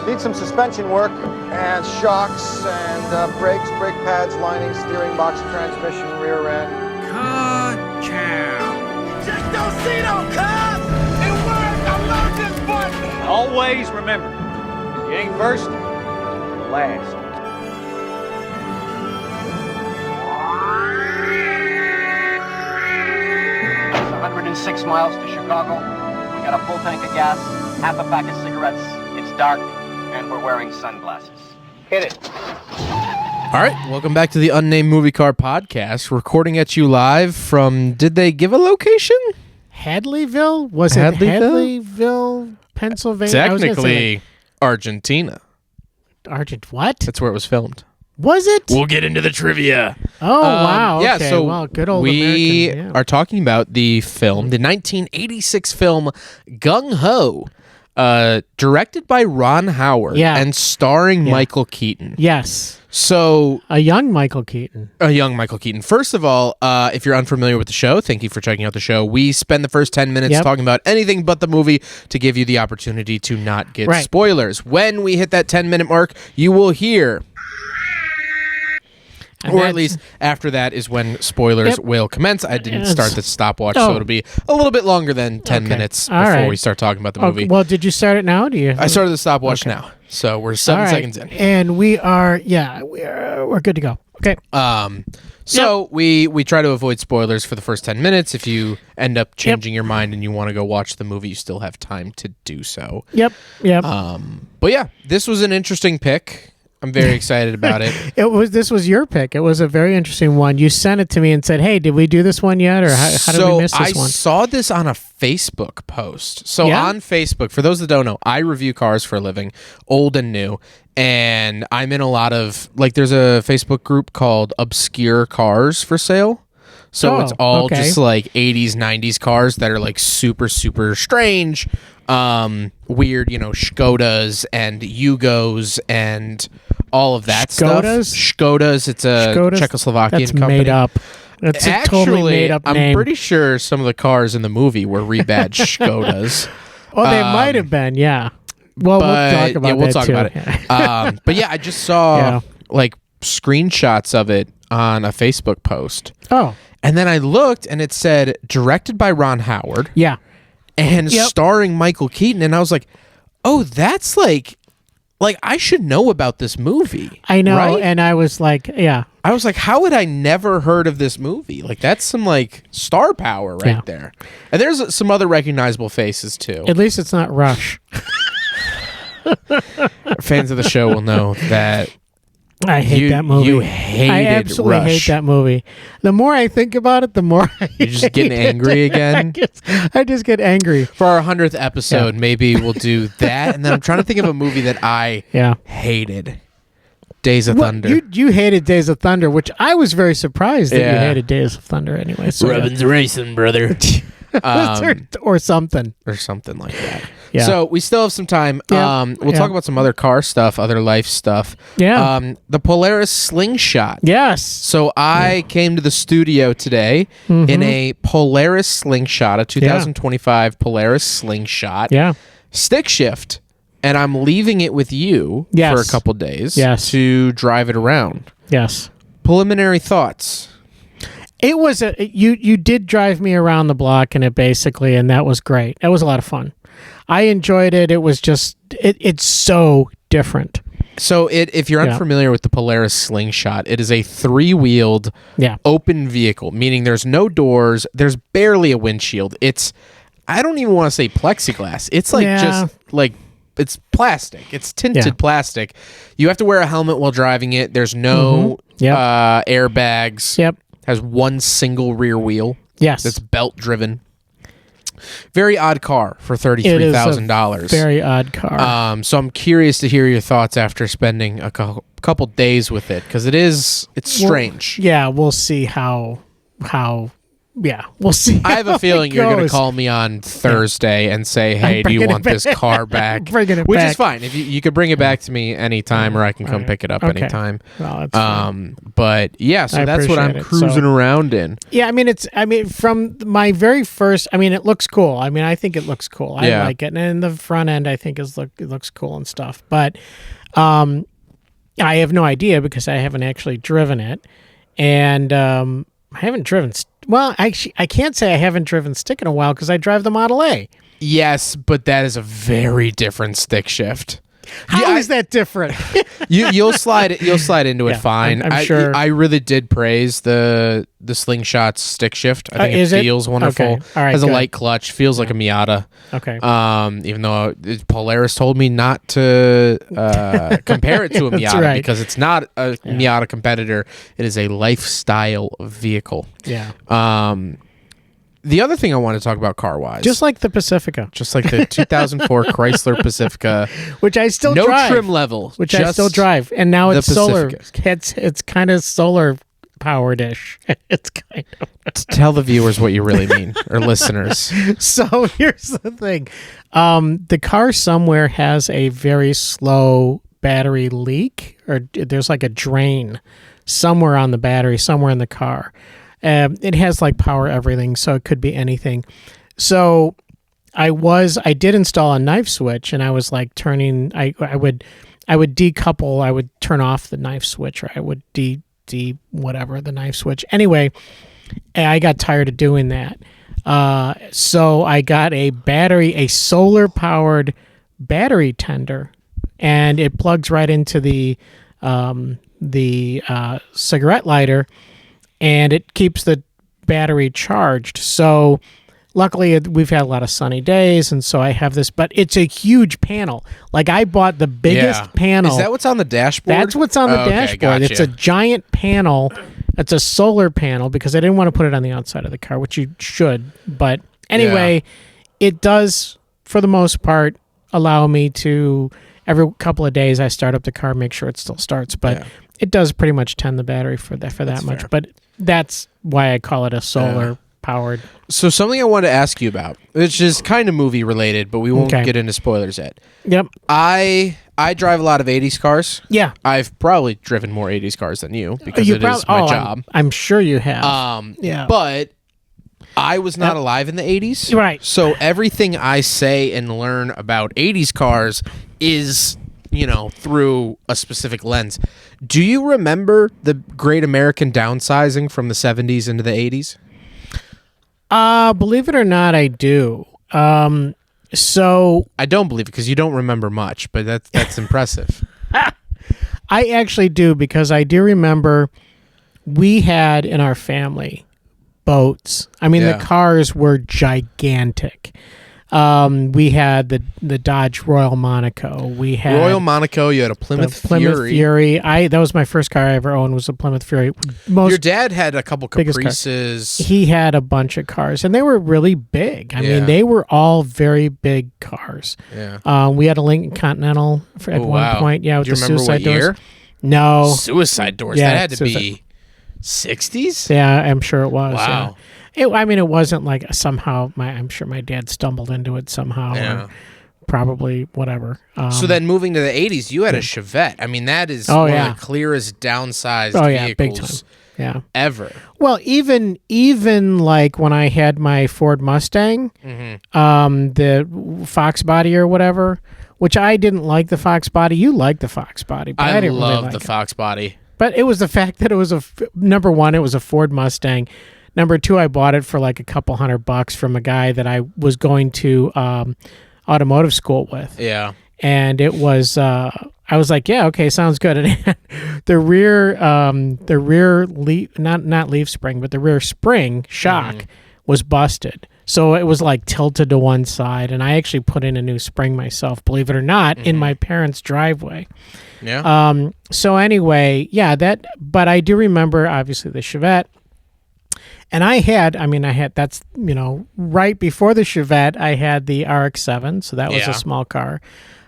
Need some suspension work and shocks and brakes, brake pads, lining, steering box, transmission, rear end. Ka-chow. Just don't see no cars! It works! I love this button! Always remember, if you ain't first, you're last. 106 miles to Chicago. We got a full tank of gas, half a pack of cigarettes. It's dark, and we're wearing sunglasses. Hit it. All right, welcome back to the Unnamed Movie Car Podcast. Recording at you live from, did they give a location? Hadleyville? Was it Hadleyville, Pennsylvania? Technically, Argentina. What? That's where it was filmed. Was it? We'll get into the trivia. Oh, wow. Yeah, okay. so well, good old we American, are talking about the film, the 1986 film Gung Ho, directed by Ron Howard and starring Michael Keaton. Yes. So a young Michael Keaton. First of all, if you're unfamiliar with the show, thank you for checking out the show. We spend the first 10 minutes talking about anything but the movie to give you the opportunity to not get spoilers. When we hit that 10-minute mark, you will hear... or at least after that is when spoilers will commence. I didn't start the stopwatch, so it'll be a little bit longer than 10 minutes before we start talking about the movie. Well, did you start it now? I started the stopwatch now, so we're 7 seconds in. And we're good to go. Okay. So we try to avoid spoilers for the first 10 minutes. If you end up changing your mind and you want to go watch the movie, you still have time to do so. Yep. But yeah, this was an interesting pick. I'm very excited about it. This was your pick. It was a very interesting one. You sent it to me and said, "Hey, did we do this one yet, or how did we miss this one?" I saw this on a Facebook post. So on Facebook, for those that don't know, I review cars for a living, old and new, and I'm in a lot of there's a Facebook group called Obscure Cars for Sale. So it's all just like 80s, 90s cars that are like super, super strange, weird, Škodas and Yugos and all of that stuff. Škodas, it's a Czechoslovakian company. Made up. That's totally made up name. I'm pretty sure some of the cars in the movie were rebadged Škodas. Oh, they might have been, yeah. Well, we'll talk about we'll talk about it. But yeah, I just saw screenshots of it on a Facebook post. Oh. And then I looked, and it said, directed by Ron Howard. Yeah. And starring Michael Keaton. And I was like, oh, that's like I should know about this movie. I know, right? And I was like, I was like, how had I never heard of this movie? Like, that's some, star power right there. And there's some other recognizable faces, too. At least it's not Rush. Fans of the show will know that I hate that movie. You hated I absolutely Rush. hate that movie. The more I think about it, the more You're just getting angry again? I just get angry. For our 100th episode, maybe we'll do that. And then I'm trying to think of a movie that I hated. Days of Thunder. You hated Days of Thunder, which I was very surprised that you hated Days of Thunder anyway. So Robin's racing, brother. or something. Or something like that. Yeah. So we still have some time. We'll talk about some other car stuff, other life stuff. Yeah. The Polaris Slingshot. Yes. So I came to the studio today in a Polaris Slingshot, a 2025 Polaris Slingshot. Yeah. Stick shift. And I'm leaving it with you for a couple days to drive it around. Yes. Preliminary thoughts. It was you did drive me around the block in it basically, and that was great. That was a lot of fun. I enjoyed it. It was just it's so different. So if you're unfamiliar with the Polaris Slingshot, it is a 3-wheeled open vehicle, meaning there's no doors, there's barely a windshield. I don't even want to say plexiglass. It's it's plastic. It's tinted plastic. You have to wear a helmet while driving it. There's no airbags. Yep. Has one single rear wheel. Yes. That's belt driven. Very odd car for $33,000. Very odd car. So I'm curious to hear your thoughts after spending a couple days with it, because it's strange. Yeah, we'll see how yeah, we'll see. I have a how feeling it you're going to goes. call me on Thursday and say, "Hey, do you bringing it want this back. car back?" Bringing it Which back. is fine. If you could bring it back to me anytime, or I can come pick it up Okay. anytime. Well, that's fine. But yeah, so I that's what I'm appreciate it. cruising around in. Yeah, I mean, from my very first, I mean, it looks cool. I mean, I think it looks cool. I Yeah. like it. And the front end, I think, it looks cool and stuff. But I have no idea because I haven't actually driven it. And I haven't driven, I can't say I haven't driven stick in a while because I drive the Model A. Yes, but that is a very different stick shift. How is that different? You'll slide into it Yeah, fine. I'm sure. I really did praise the Slingshot stick shift. I think is it it? feels wonderful. Okay. All right, Has a good. light clutch. Feels like a Miata. Okay. Even though Polaris told me not to compare it to a That's Miata right. because it's not a Miata competitor. It is a lifestyle vehicle. Yeah. The other thing I want to talk about car-wise, Just like the Pacifica, just like the 2004 Chrysler Pacifica, which I still no drive. trim level, Which I just still drive. And now the it's solar. Pacifica. It's kind of solar powered-ish. It's kind of. Tell the viewers what you really mean, or listeners. So here's the thing. The car somewhere has a very slow battery leak, or there's like a drain somewhere on the battery, somewhere in the car. It has like power everything, so it could be anything. So I did install a knife switch, and I was like turning. I would decouple. I would turn off the knife switch, or I would whatever the knife switch. Anyway, I got tired of doing that. So I got a solar powered battery tender, and it plugs right into the cigarette lighter, and it keeps the battery charged. So luckily we've had a lot of sunny days, and so I have this, but it's a huge panel. Like I bought the biggest panel. Is that what's on the dashboard? That's what's on the Okay, dashboard. gotcha. It's a giant panel. It's a solar panel because I didn't want to put it on the outside of the car, which you should. But anyway, it does, for the most part, allow me to, every couple of days I start up the car, make sure it still starts. But it does pretty much tend the battery for that much. fair. But that's why I call it a solar powered. So something I wanted to ask you about, which is kind of movie related, but we won't Okay. get into spoilers yet. Yep. I drive a lot of 80s cars. Yeah. I've probably driven more 80s cars than you because it is my job. I'm sure you have. Yeah. But I was not alive in the 80s. Right. So everything I say and learn about 80s cars is, through a specific lens. Do you remember the Great American Downsizing from the 70s into the 80s? Believe it or not, I do. So I don't believe it because you don't remember much, but that's impressive. I actually do, because I do remember we had in our family boats. I mean, the cars were gigantic. We had the Dodge Royal Monaco. We had Royal Monaco. You had a Plymouth Fury. That was my first car I ever owned, was a Plymouth Fury. Your dad had a couple biggest car. Caprices. He had a bunch of cars, and they were really big. I mean, they were all very big cars. Yeah. We had a Lincoln Continental at one point. Yeah, with Do you the remember suicide what doors. year? No. Suicide doors. Yeah, that had to suicide. be 60s? Yeah, I'm sure it was. Wow. Yeah. It wasn't like somehow I'm sure my dad stumbled into it somehow. Yeah. Or probably whatever. So then moving to the 80s, you had a Chevette. I mean, that is one of the clearest downsized big time. vehicles Yeah. ever. Well, even like when I had my Ford Mustang, the Fox body or whatever, which I didn't like the Fox body. You liked the Fox body, but I didn't really love like the it. Fox body. But it was the fact that it was number one, it was a Ford Mustang. Number two, I bought it for like a couple $100 from a guy that I was going to automotive school with. Yeah. And it was, I was like, yeah, okay, sounds good. And the rear leaf, not leaf spring, but the rear spring shock was busted. So it was like tilted to one side. And I actually put in a new spring myself, believe it or not, in my parents' driveway. Yeah. So anyway, but I do remember obviously the Chevette. And I had, that's, right before the Chevette, I had the RX-7. So that was a small car.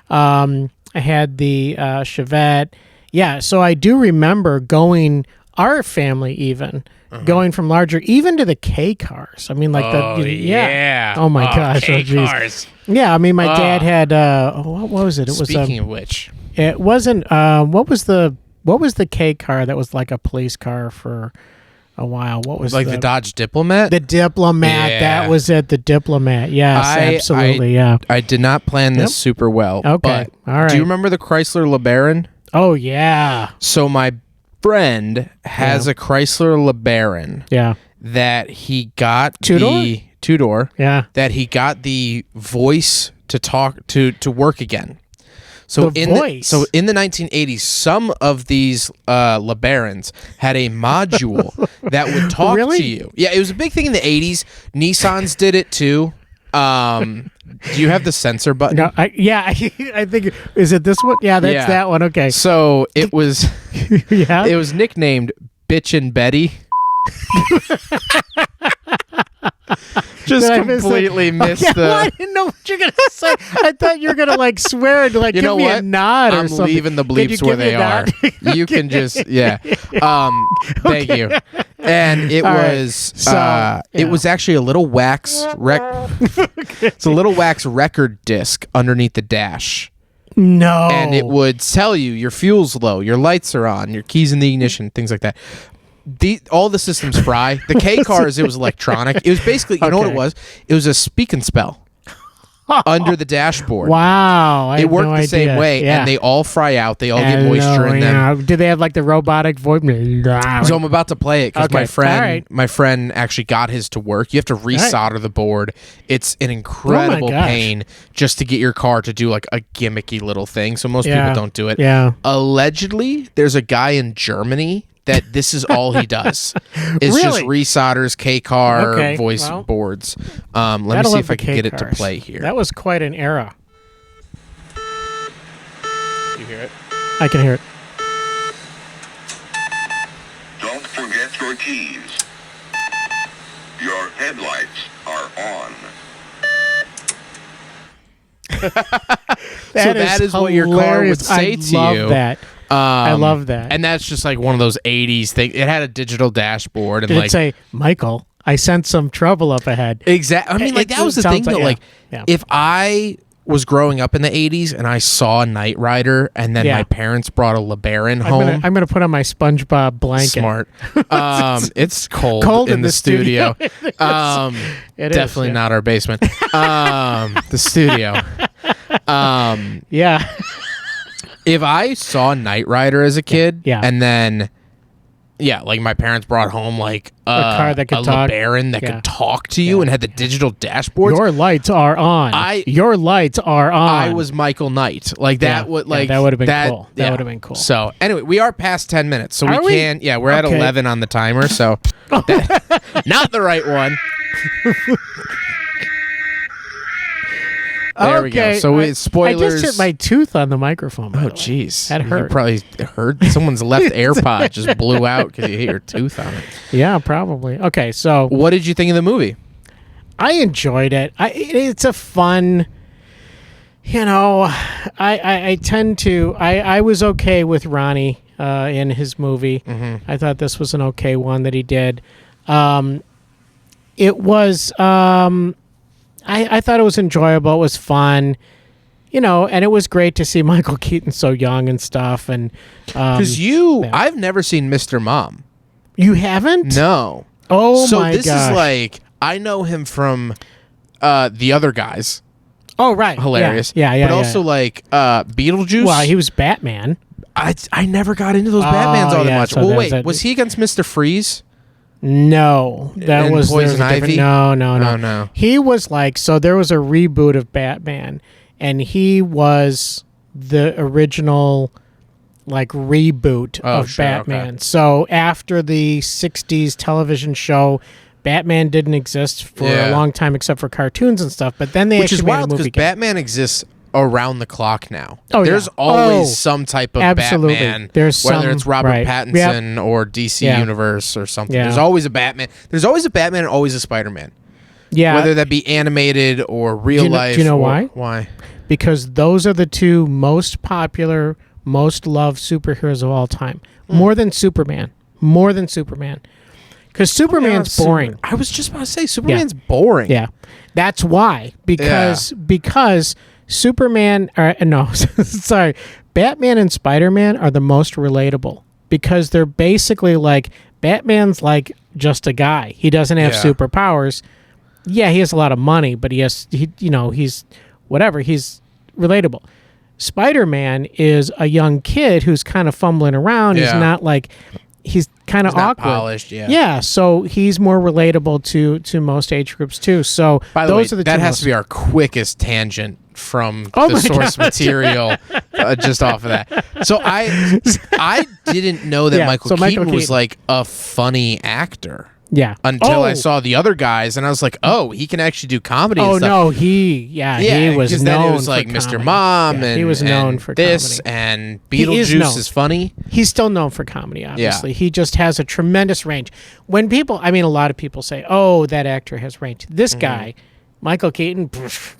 I had the Chevette. Yeah. So I do remember going our family even going from larger even to the K cars. I mean, like yeah. Oh my gosh. K geez. cars. Yeah, I mean, my dad had what was it? It was Speaking of which, it wasn't what was the K car that was like a police car for a while? What was like the Dodge Diplomat? The Diplomat. Yeah. That was it. The Diplomat. Yes, absolutely. Yeah. I did not plan this super well. Okay. But All right. do you remember the Chrysler LeBaron? Oh yeah. So my friend has a Chrysler LeBaron Yeah. that he got Two-door? two-door. Yeah. That he got the voice to talk to work again. So The in voice? so in the 1980s, some of these LeBarons had a module that would talk Really? to you. Yeah, it was a big thing in the 80s. Nissans did it too. Do you have the sensor button? No. I think is it this one? Yeah, that's that one. Okay. So it was Yeah. it was nicknamed Bitchin' Betty. Just Did I miss it? completely missed Okay, the. well, I didn't know what you're gonna say. I thought you were gonna like swear and like You give know me a what? nod or I'm something. leaving the Could you bleeps where give me they a are. nod? You can just Thank you. And it All right. was So, it was actually a little wax It's a little wax record disc underneath the dash. No. And it would tell you your fuel's low, your lights are on, your keys in the ignition, things like that. All the systems fry. The K cars, it was electronic. It was basically, you know what it Okay. was? It was a speak and spell under the dashboard. Wow. I It had worked no the same idea. way, Yeah. and they all fry out. They all get moisture in them. Yeah. Do they have like the robotic voice? So I'm about to play it because Okay. All right. my friend actually got his to work. You have to resolder the board. It's an incredible gosh. pain just to get your car to do like a gimmicky little thing. So most people don't do it. Yeah. Allegedly, there's a guy in Germany that this is all he does. It's just Really? resolders K-car Okay, voice well, boards. Let me Gotta see love if I the can get it to K-cars. play here. That was quite an era. You hear it? I can hear it. Don't forget your keys. Your headlights are on. That is what your car would hilarious. say I to love you. That. I love that. And that's just like one of those 80s things. It had a digital dashboard. And Did like, it say, Michael, I sense some trouble up ahead? exactly. I mean, like, It that was the sounds thing, though. like- Like, yeah. if I was growing up in the 80s and I saw Knight Rider and then Yeah. my parents brought a LeBaron home. I'm gonna put on my SpongeBob blanket. Smart. It's cold, Cold in the studio. It is, Definitely yeah. not our basement. The studio. Yeah. If I saw Knight Rider as a kid, Yeah. and then, like my parents brought home like a car that could a talk. LeBaron that Yeah. could talk to you and had the digital dashboards. Your lights are on. Your lights are on. I was Michael Knight. Like that Yeah. would Yeah, like that would have been cool. That yeah. would have been cool. So anyway, we are past 10 minutes, so Are we we? can. Yeah, we're at Okay. 11 on the timer. So not the right one. There we go. So it's spoilers. I just hit my tooth on the microphone. by Oh, the way. jeez. That You hurt. probably heard someone's left AirPod just blew out because you hit your tooth on it. Yeah, probably. Okay, so What did you think of the movie? I enjoyed it. It's a fun. You know, I tend to. I was okay with Ronnie in his movie. Mm-hmm. I thought this was an okay one that he did. It was. I thought it was enjoyable. It was fun. You know, and it was great to see Michael Keaton so young and stuff. And Because I've never seen Mr. Mom. you haven't? No. Oh so my this gosh. is like I know him from The Other Guys. Oh right, Hilarious. Yeah. But also like Beetlejuice. well, he was Batman. I never got into those Batmans all that yeah, much. so Well, there's wait, that- was he against Mr. Freeze? No, that And was there Poison was a different- Ivy? No. Oh, no. He was like so. There was a reboot of Batman, and he was the original, like reboot Oh, of sure, Batman. okay. So after the '60s television show, Batman didn't exist for a Yeah. long time except for cartoons and stuff. But then they Which actually is made a wild movie. because Batman exists around the clock now. Oh, There's yeah. always Oh, some type of absolutely. Batman. There's whether some- it's Robert right. Pattinson or DC Yeah. Universe or something. Yeah. There's always a Batman. There's always a Batman and always a Spider-Man. yeah, Whether that be animated or real life. do you know or- why? Why? because those are the two most popular, most loved superheroes of all time. More than Superman. more than Superman. Because Superman's boring. I was just about to say Superman's boring. Yeah, that's why. Because Superman, sorry, Batman and Spider-Man are the most relatable because they're basically like Batman's like just a guy. He doesn't have superpowers. Yeah, he has a lot of money, but he's whatever. He's relatable. Spider-Man is a young kid who's kind of fumbling around. Yeah. He's not like. He's kind of awkward. Polished, yeah. Yeah, so he's more relatable to most age groups too. So By the those way, are the that two has most- to be our quickest tangent from Oh the my source God. material, just off of that. So I didn't know that Yeah, Michael so Keaton Michael was Keaton. like a funny actor. Yeah. Until I saw the other guys, and I was like, "Oh, he can actually do comedy." Oh and stuff. no, he was 'cause known then it was for like Mr. comedy. Mom, Yeah, and he was known and for this, comedy. and He is Beetlejuice known. is funny. He's still known for comedy, obviously. He just has a tremendous range. When people, I mean, a lot of people say, "Oh, that actor has range." This guy, Michael Keaton,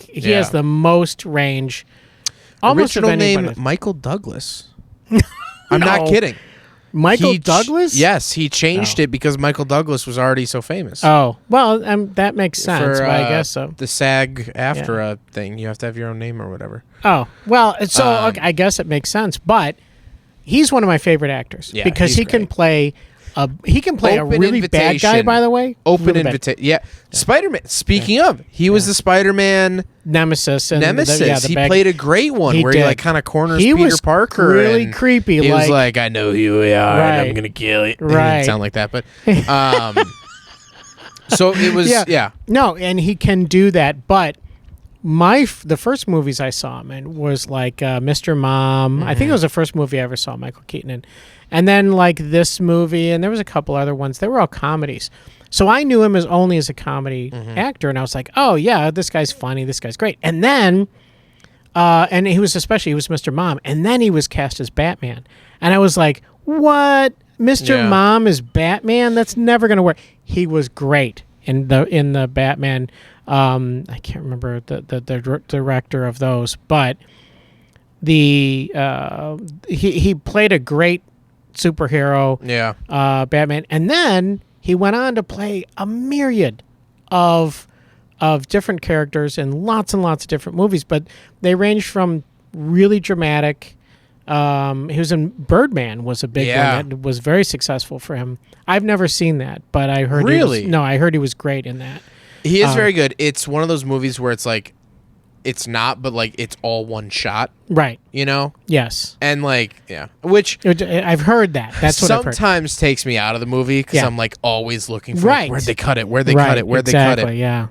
he Yeah. has the most range. Almost Original of anybody. name Michael Douglas. I'm not No. kidding. Michael He Douglas? Yes, he changed it because Michael Douglas was already so famous. Oh, well, that makes sense. For, but I guess so. The SAG-AFTRA thing, you have to have your own name or whatever. Oh, well, so okay, I guess it makes sense. But he's one of my favorite actors Yeah, because he's he can great. play a Open really bad guy. invitation. By the way, Open Really bad. invitation. Yeah. Spider-Man. Speaking of, he was the Spider-Man Nemesis. And nemesis. the he bad- played a great one He where he did. like kind of corners He Peter was Parker. really and creepy, He was like- like, "I know who you are, and Right. I'm gonna kill you." He Right. didn't sound like that, but so it was. Yeah. No, and he can do that. But the first movies I saw him in was like Mr. Mom. I think it was the first movie I ever saw Michael Keaton in. And then like this movie, and there was a couple other ones. They were all comedies. So I knew him only as a comedy actor, and I was like, oh yeah, this guy's funny, this guy's great. And then, and he was Mr. Mom, and then he was cast as Batman, and I was like, what? Mr. Yeah. Mom is Batman? That's never gonna work. He was great in the Batman. I can't remember the director of those, but he played a great superhero. Yeah. Batman, and then he went on to play a myriad of different characters in lots and lots of different movies, but they ranged from really dramatic. He was in Birdman, was a big one that was very successful for him. I've never seen that, but I heard I heard he was great in that. He is very good. It's one of those movies where it's like, it's not, but like it's all one shot, Right. you know? Yes. And like, yeah, which I've heard that. That's what I've heard. sometimes takes me out of the movie because Yeah. I'm like always looking for like, Right. where'd they cut it? Where'd they Right, cut it? Where'd they cut it? exactly, yeah.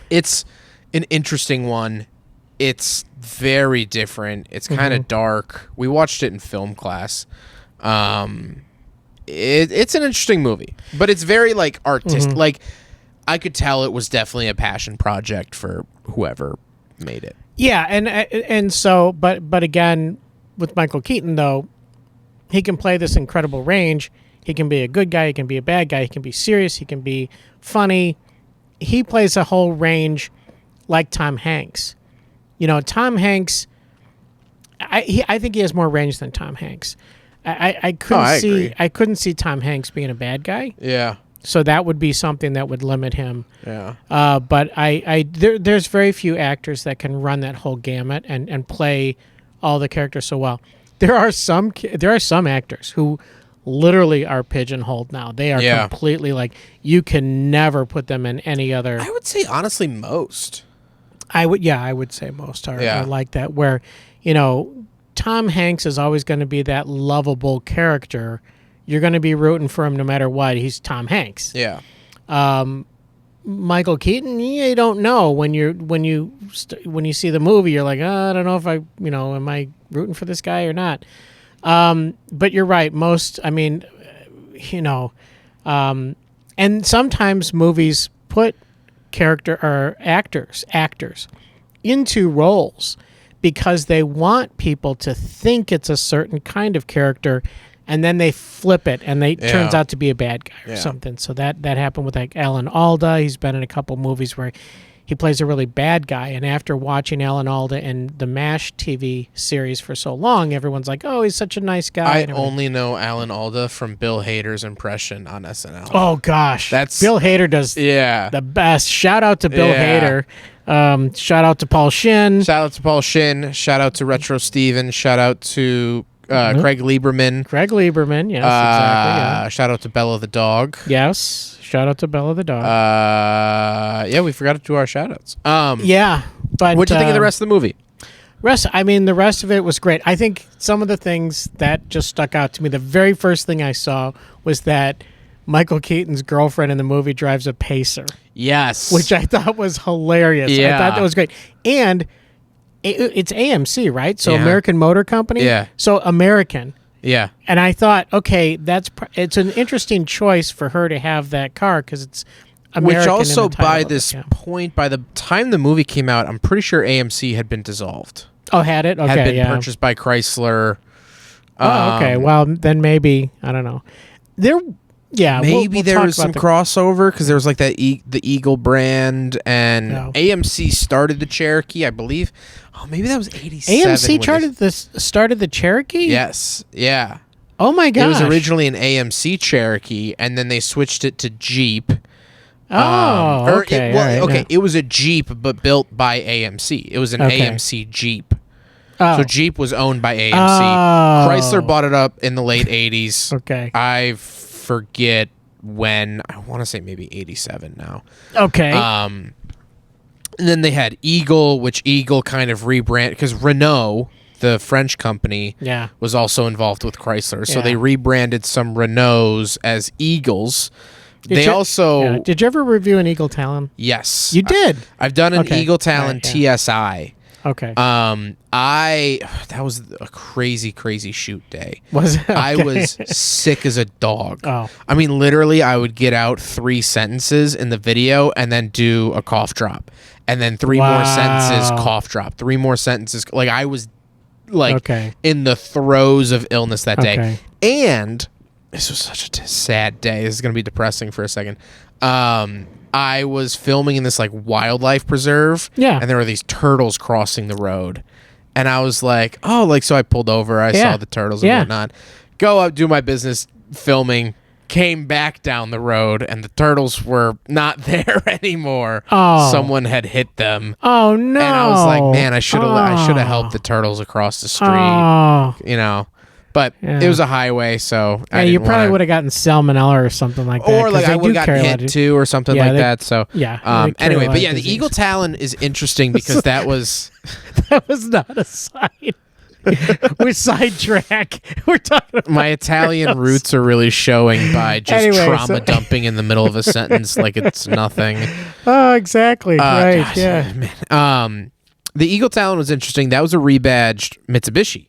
It's an interesting one. It's very different. It's kind of dark. We watched it in film class. It's an interesting movie, but it's very like artistic. Like I could tell it was definitely a passion project for whoever made it. Yeah, and so, but again, with Michael Keaton though, he can play this incredible range. He can be a good guy. He can be a bad guy. He can be serious. He can be funny. He plays a whole range, like Tom Hanks. You know, Tom Hanks. I think he has more range than Tom Hanks. I couldn't see Tom Hanks being a bad guy. Yeah. So that would be something that would limit him. Yeah. But there's very few actors that can run that whole gamut and play all the characters so well. There are some actors who literally are pigeonholed now. They are completely like, you can never put them in any other. I would say honestly most. I would say most are like that, where, you know, Tom Hanks is always going to be that lovable character. You're going to be rooting for him no matter what. He's Tom Hanks. Yeah. Michael Keaton, you don't know when you see the movie. You're like, I don't know if am I rooting for this guy or not? But you're right. Most, I mean, and sometimes movies put character or actors into roles because they want people to think it's a certain kind of character, and then they flip it and it turns out to be a bad guy or something. So that happened with like Alan Alda. He's been in a couple movies where he plays a really bad guy. And after watching Alan Alda and the MASH TV series for so long, everyone's like, "Oh, he's such a nice guy." I and everything. only know Alan Alda from Bill Hader's impression on SNL. Oh gosh, That's- Bill Hader does Yeah. the best. Shout out to Bill Yeah. Hader. Shout out to Paul Shin. Shout out to Paul Shin. Shout out to Retro Steven. Shout out to Craig Lieberman. Craig Lieberman. Yes, exactly. Shout out to Bella the dog. Yeah. Yes. Shout out to Bella the dog. Yeah, we forgot to do our shout outs. Yeah, but What'd you think of the rest of the movie? The rest of it was great. I think some of the things that just stuck out to me, the very first thing I saw was that Michael Keaton's girlfriend in the movie drives a Pacer, Yes. which I thought was hilarious. I Yeah. thought that was great. And it's AMC, right? So Yeah. American Motor Company. Yeah. So American. Yeah. And I thought, okay, it's an interesting choice for her to have that car because it's American. Which in also, the title by of it, this yeah. point, by the time the movie came out, I'm pretty sure AMC had been dissolved. Oh, had it? Okay, Had been yeah. purchased by Chrysler. Oh, okay. Well, then maybe I don't know. Maybe we'll there talk was some about crossover because there was like that the Eagle brand, and No. AMC started the Cherokee, I believe. Oh, maybe that was 87. AMC when they- started the Cherokee. Yes, yeah. Oh my gosh. It was originally an AMC Cherokee, and then they switched it to Jeep. Oh, okay. all right, okay. no. It was a Jeep, but built by AMC. It was an Okay. AMC Jeep. Oh. So Jeep was owned by AMC. Oh. Chrysler bought it up in the late 80s. Okay. I forget when. I want to say maybe 87 now. Okay. And then they had Eagle, which Eagle kind of rebranded because Renault, the French company, Yeah. was also involved with Chrysler. So Yeah. they rebranded some Renaults as Eagles. Did They you- also yeah. Did you ever review an Eagle Talon? yes, You did. I've done an Okay. Eagle Talon All right, yeah. TSI. Okay. That was a crazy shoot day. Was it? I Okay. was sick as a dog. Oh. I mean, literally, I would get out 3 sentences in the video and then do a cough drop, and then 3 more sentences, Wow. cough drop, 3 more sentences. Like I was like Okay. in the throes of illness that day, Okay. and this was such a sad day. This is gonna be depressing for a second. I was filming in this like wildlife preserve, Yeah. and there were these turtles crossing the road. And I was like, oh, like, so I pulled over. I Yeah. saw the turtles and Yeah. whatnot. Go up, do my business, filming, came back down the road, and the turtles were not there anymore. Oh. Someone had hit them. Oh no. And I was like, man, I should have helped the turtles across the street. Oh. You know. But Yeah. it was a highway, so Yeah, I you didn't probably wanna- would have gotten salmonella or something like that. or 'cause like they I do would have carry gotten a lot hit of- too or something Yeah, like they- that. So yeah, they carry anyway, a lot but of yeah, the disease. Eagle Talon is interesting because that was That was not a side. We're sidetrack. We're talking about my Italian roots are really showing by just Anyway, trauma so- dumping in the middle of a sentence like it's nothing. Oh, exactly. right. Gosh, Yeah. man. The Eagle Talon was interesting. That was a rebadged Mitsubishi.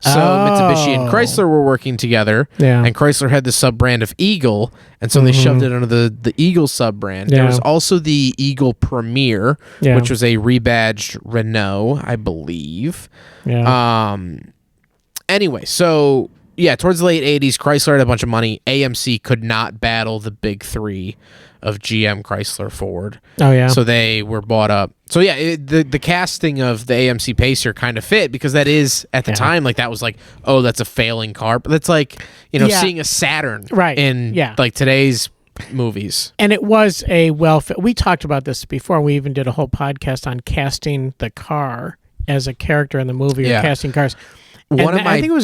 So Mitsubishi and Oh. Chrysler were working together, Yeah. and Chrysler had the sub brand of Eagle, and so they shoved it under the Eagle sub brand. There Yeah. was also the Eagle Premier, Yeah. which was a rebadged Renault, I believe. Yeah. Anyway, so yeah, towards the late 80s, Chrysler had a bunch of money. AMC could not battle the big three of GM, Chrysler, Ford. Oh, yeah. So they were bought up. So yeah, the casting of the AMC Pacer kind of fit because that is at the Yeah. time like that was like, oh, that's a failing car. But that's like, you know, Yeah. seeing a Saturn Right. in Yeah. like today's movies. And it was a we talked about this before. We even did a whole podcast on casting the car as a character in the movie Yeah. or casting cars. One And of my- I think it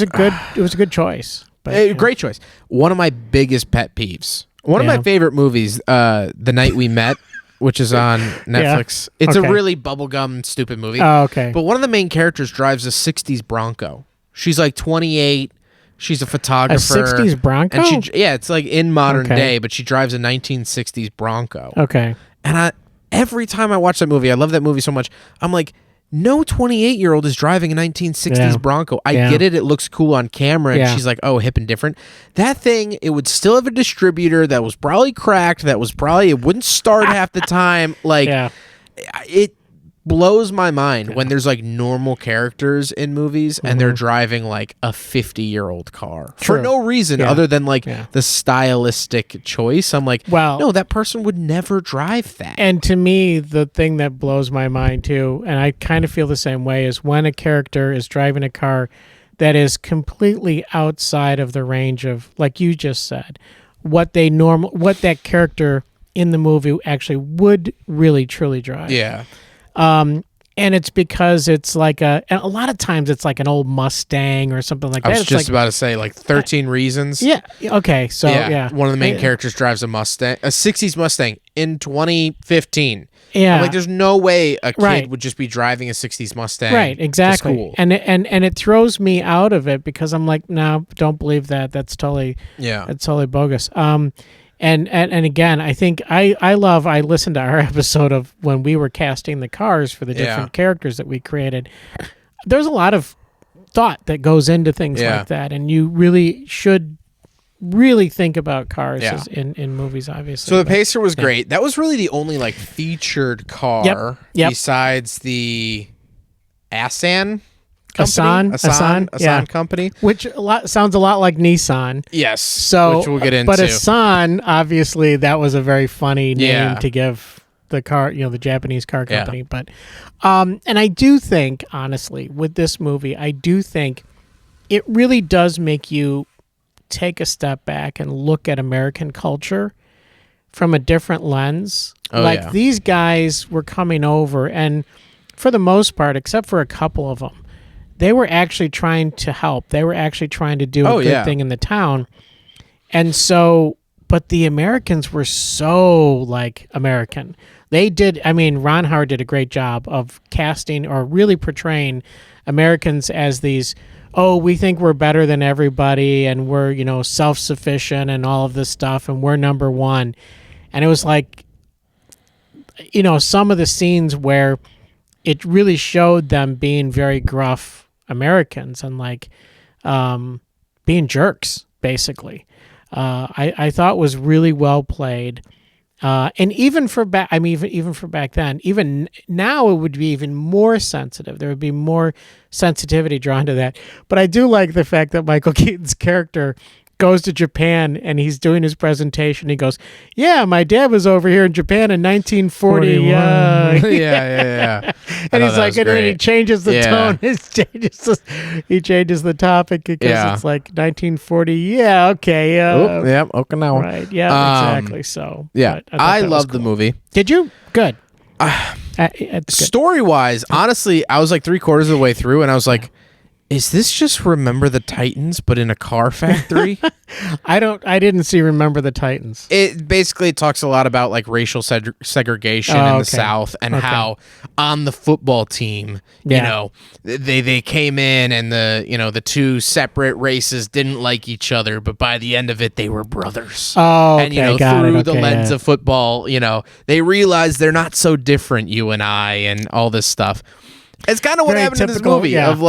was a good choice. But, yeah. Great choice. One of my biggest pet peeves. One of Yeah. my favorite movies, The Night We Met, which is on Netflix. It's Okay. a really bubblegum, stupid movie. Oh, okay. But one of the main characters drives a 60s Bronco. She's like 28. She's a photographer. 60s Bronco? And it's like in modern Okay. day, but she drives a 1960s Bronco. Okay. And every time I watch that movie, I love that movie so much. I'm like, no 28-year-old is driving a 1960s Yeah. Bronco. I Yeah. get it. It looks cool on camera. And Yeah. she's like, oh, hip and different. That thing, it would still have a distributor that was probably cracked. It wouldn't start half the time. Like, Yeah. it blows my mind when there's like normal characters in movies and they're driving like a 50-year-old car for no reason other than like the stylistic choice. I'm like, well, no, that person would never drive that. And to me, the thing that blows my mind too, and I kind of feel the same way, is when a character is driving a car that is completely outside of the range of, like you just said, what that character in the movie actually would really truly drive. Yeah. And it's because it's like and a lot of times it's like an old Mustang or something like that. I was it's just like, about to say, like 13 Reasons. Yeah. Okay. So yeah. One of the main characters drives a 60s Mustang in 2015. Yeah. I'm like, there's no way a kid would just be driving a 60s Mustang. Right. Exactly. To school. And it throws me out of it because I'm like, no, don't believe that. That's totally bogus. And again, I think I listened to our episode of when we were casting the cars for the different characters that we created. There's a lot of thought that goes into things like that, and you really should really think about cars in movies, obviously. So the Pacer was great. That was really the only like featured car besides the Asan company, which sounds a lot like Nissan. Yes, so which we'll get into. But Asan, obviously, that was a very funny name to give the car, the Japanese car company. But and I do think, honestly, with this movie, I do think it really does make you take a step back and look at American culture from a different lens. These guys were coming over, and for the most part, except for a couple of them, they were actually trying to help. They were actually trying to do a good thing in the town. And so, but the Americans were so like American. They did, Ron Howard did a great job of casting or really portraying Americans as these, we think we're better than everybody and we're, self-sufficient and all of this stuff and we're number one. And it was like, some of the scenes where it really showed them being very gruff Americans and like being jerks, basically. I thought was really well played. And even for even for back then, even now it would be even more sensitive. There would be more sensitivity drawn to that. But I do like the fact that Michael Keaton's character goes to Japan and he's doing his presentation. He goes, "Yeah, my dad was over here in Japan in 1940." Yeah. And he's like, and then he changes the tone. He changes the topic because it's like 1940. Yeah, okay. Okinawa. Right. Yeah, exactly. So yeah, I loved the movie. Did you? Good. Story-wise, honestly, I was like 3/4 of the way through, and I was like, is this just Remember the Titans, but in a car factory? I didn't see Remember the Titans. It basically talks a lot about like racial segregation in the South and how on the football team, they came in and the two separate races didn't like each other, but by the end of it, they were brothers. Oh, okay, and through the lens of football, they realized they're not so different, you and I, and all this stuff. It's kind of what happened in this movie of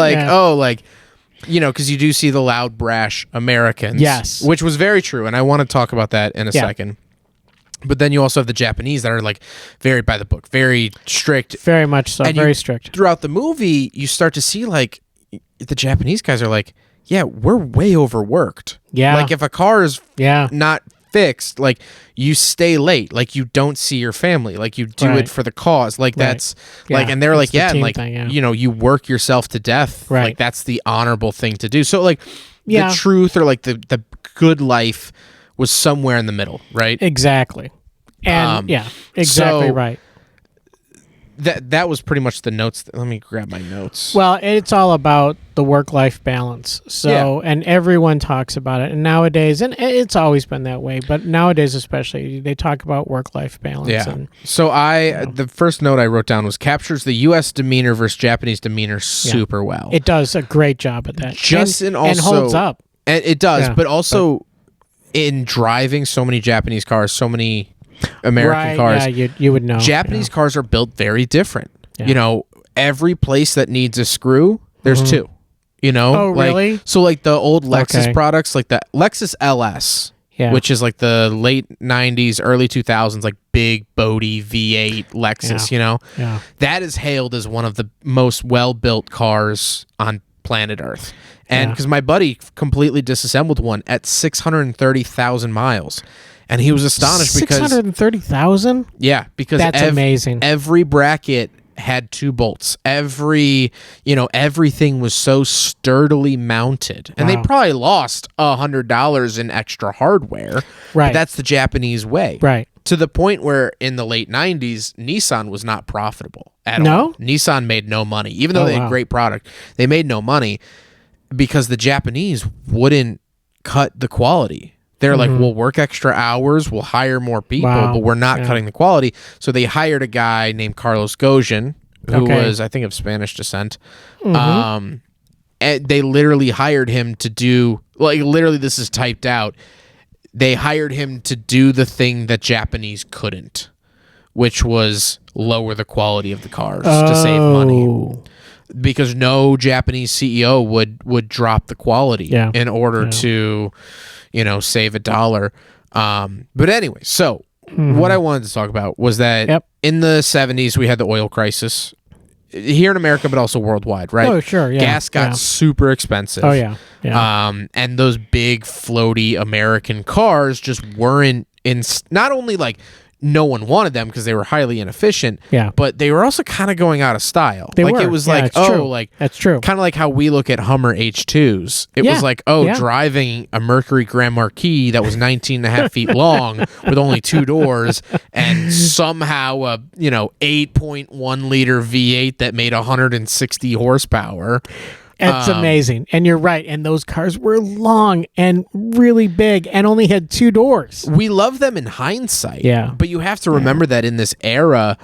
because you do see the loud, brash Americans. Yes. Which was very true, and I want to talk about that in a second. But then you also have the Japanese that are like very by the book, very strict. Very much so, very strict. Throughout the movie, you start to see like the Japanese guys are like, yeah, we're way overworked. Yeah. Like if a car is not fixed, like you stay late, like you don't see your family, like you do it for the cause, like that's like, and they're like, and like thing, you work yourself to death, like that's the honorable thing to do. So like the truth or like the good life was somewhere in the middle, right? Exactly. And exactly right. That was pretty much the notes. Let me grab my notes. Well, it's all about the work-life balance. So, and everyone talks about it. And nowadays, and it's always been that way, but nowadays especially, they talk about work-life balance. Yeah. And, so the first note I wrote down was captures the U.S. demeanor versus Japanese demeanor super well. It does a great job at that. And holds up. And it does, but also in driving so many Japanese cars, so many American cars. Yeah, you would know. Japanese cars are built very different. Yeah. Every place that needs a screw, there's two. Oh, really? So like the old Lexus products, like the Lexus LS Yeah. which is like the late 90s, early 2000s, like big boaty V8 Lexus, Yeah. you know? Yeah. That is hailed as one of the most well-built cars on planet Earth. And Yeah. because my buddy completely disassembled one at 630,000 miles. And he was astonished because 630,000. because That's amazing. Every bracket had 2 bolts. Everything was so sturdily mounted, and they Wow. probably lost $100 in extra hardware. Right. But that's the Japanese way. Right. To the point where in the late 90s, Nissan was not profitable at No? all. Nissan made no money, even though Oh, they had wow. great product. They made no money because the Japanese wouldn't cut the quality. They're like, we'll work extra hours, we'll hire more people, Wow. but we're not Yeah. cutting the quality. So they hired a guy named Carlos Gojin, who Okay. was, I think, of Spanish descent. And they literally hired him to do, like, literally, this is typed out. They hired him to do the thing that Japanese couldn't, which was lower the quality of the cars to save money. Oh. Because no Japanese CEO would drop the quality Yeah. in order to, save $1. But anyway, so what I wanted to talk about was that Yep. in the 70s we had the oil crisis here in America, but also worldwide, right? Oh, sure, yeah, Gas got yeah. super expensive. Oh, yeah. Yeah. And those big floaty American cars just weren't not only like no one wanted them because they were highly inefficient, Yeah. but they were also kind of going out of style. They like were. it was Yeah, like, it's true. like That's true. kind of like how we look at Hummer H2s. It Yeah. was like, Yeah. driving a Mercury Grand Marquis that was 19 and a half feet long with only 2 doors and somehow a 8.1 liter V8 that made 160 horsepower. It's amazing. And you're right. And those cars were long and really big and only had 2 doors. We love them in hindsight. Yeah. But you have to remember that in this era,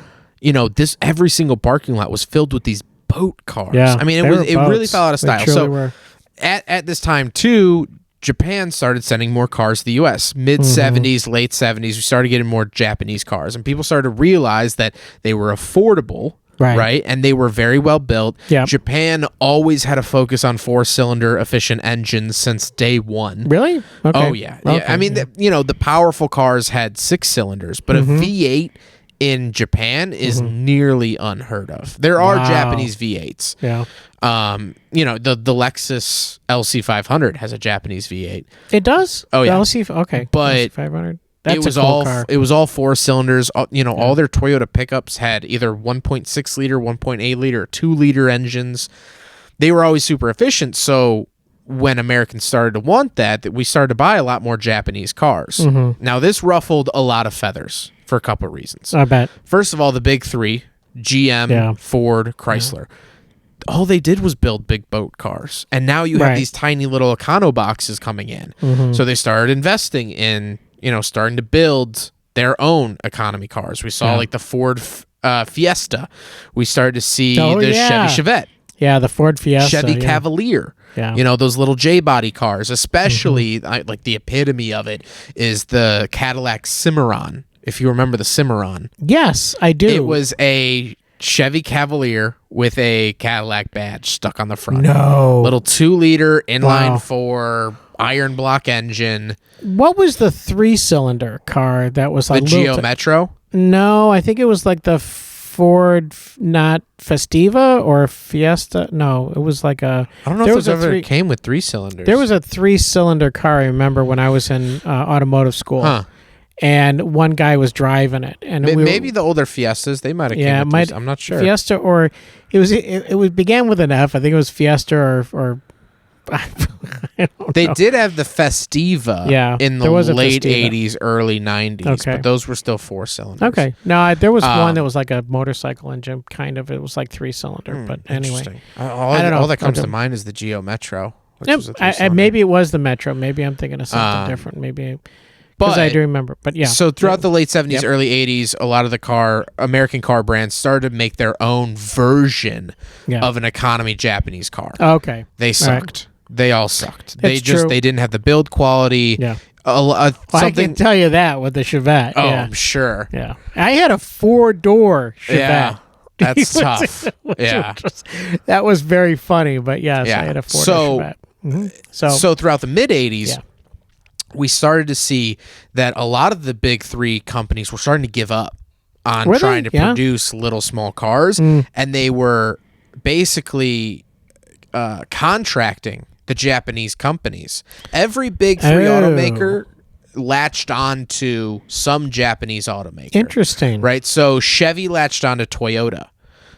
this every single parking lot was filled with these boat cars. Yeah. I mean, They were it really boats. fell out of They style. truly So were. at this time too, Japan started sending more cars to the U.S. Mid 70s, late 70s, we started getting more Japanese cars, and people started to realize that they were affordable. Right. And they were very well built. Yeah. Japan always had a focus on 4-cylinder efficient engines since day one. Really? Okay. Oh yeah, yeah. Okay, I mean, the powerful cars had 6 cylinders, but a V8 in Japan is nearly unheard of. There are Wow. Japanese V8s. Yeah. The Lexus LC500 has a Japanese V8. It does? Oh, The yeah. LC, okay. But LC500. That's it was a cool all car. it was all 4 cylinders. All their Toyota pickups had either 1.6 liter, 1.8 liter, or 2 liter engines. They were always super efficient. So when Americans started to want that we started to buy a lot more Japanese cars. Now this ruffled a lot of feathers for a couple of reasons. I bet. First of all, the big 3: GM, Yeah. Ford, Chrysler. All they did was build big boat cars. And now you have Right. these tiny little Econo boxes coming in. So they started investing in, starting to build their own economy cars. We saw Yeah. like the Ford Fiesta. We started to see Oh, the yeah. Chevy Chevette, Yeah, the Ford Fiesta. Chevy yeah. Cavalier. Yeah. Those little J-body cars, especially like the epitome of it is the Cadillac Cimarron. If you remember the Cimarron. Yes, I do. It was a Chevy Cavalier with a Cadillac badge stuck on the front. No. Little 2-liter inline Wow. 4 iron block engine. What was the 3-cylinder car that was The like Geo Metro. No, I think it was like the Ford, not Festiva or Fiesta. No, it was like a. I don't know there if was it a ever three- came with 3 cylinders. There was a 3-cylinder car. I remember when I was in automotive school, Huh. and one guy was driving it, and Maybe the older Fiestas, they might have yeah, came with might. these. I'm not sure. Fiesta or it began with an F. I think it was Fiesta or I don't They know. did have the Festiva Yeah, in the there was a late Festiva. 80s, early 90s, Okay. but those were still 4 cylinders. Okay, no, there was one Um, that was like a motorcycle engine, kind of. It was like 3-cylinder, but anyway. Interesting. All I don't know. all that comes I to don't- mind is the Geo Metro. Which Yep, was a 3-cylinder. maybe it was the Metro. Maybe I'm thinking of something different. Maybe because I But- do remember. But yeah. So throughout the late 70s, Yep. early 80s, a lot of the American car brands started to make their own version Yeah. of an economy Japanese car. Okay. They sucked. They all sucked. That's true. They didn't have the build quality. Yeah. Well, I can tell you that with the Chevette. Oh, yeah. I'm sure. Yeah. I had a 4-door Chevette. Yeah. That's tough. Which Yeah. that was very funny, but yes, Yeah. I had a 4-door So- Chevette. Mhm. So throughout the mid 80s, Yeah. we started to see that a lot of the big three companies were starting to give up on trying to produce little small cars, and they were basically contracting the Japanese companies. Every big three automaker latched on to some Japanese automaker. Interesting. Right? So Chevy latched on to Toyota.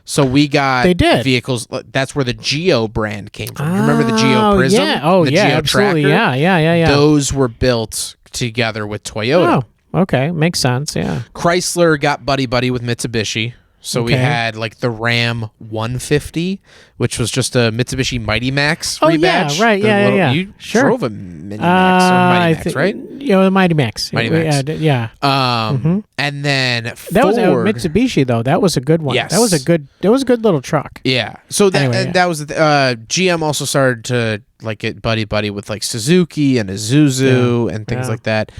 So we got vehicles. That's where the Geo brand came from. You remember the Geo Prism? Yeah. Oh, the yeah, Geo absolutely. Tracker? Yeah. Those were built together with Toyota. Oh, okay. Makes sense, yeah. Chrysler got buddy-buddy with Mitsubishi. So we had like the Ram 150, which was just a Mitsubishi Mighty Max rebadge. Yeah, right. Yeah. You sure. drove a Mini Max or Mighty Max, right? The Mighty Max. Mighty Max. Yeah. And then that was Ford, Mitsubishi though. That was a good one. Yes. That was a good little truck. Yeah. So that was GM also started to like get buddy with like Suzuki and Isuzu and things like that.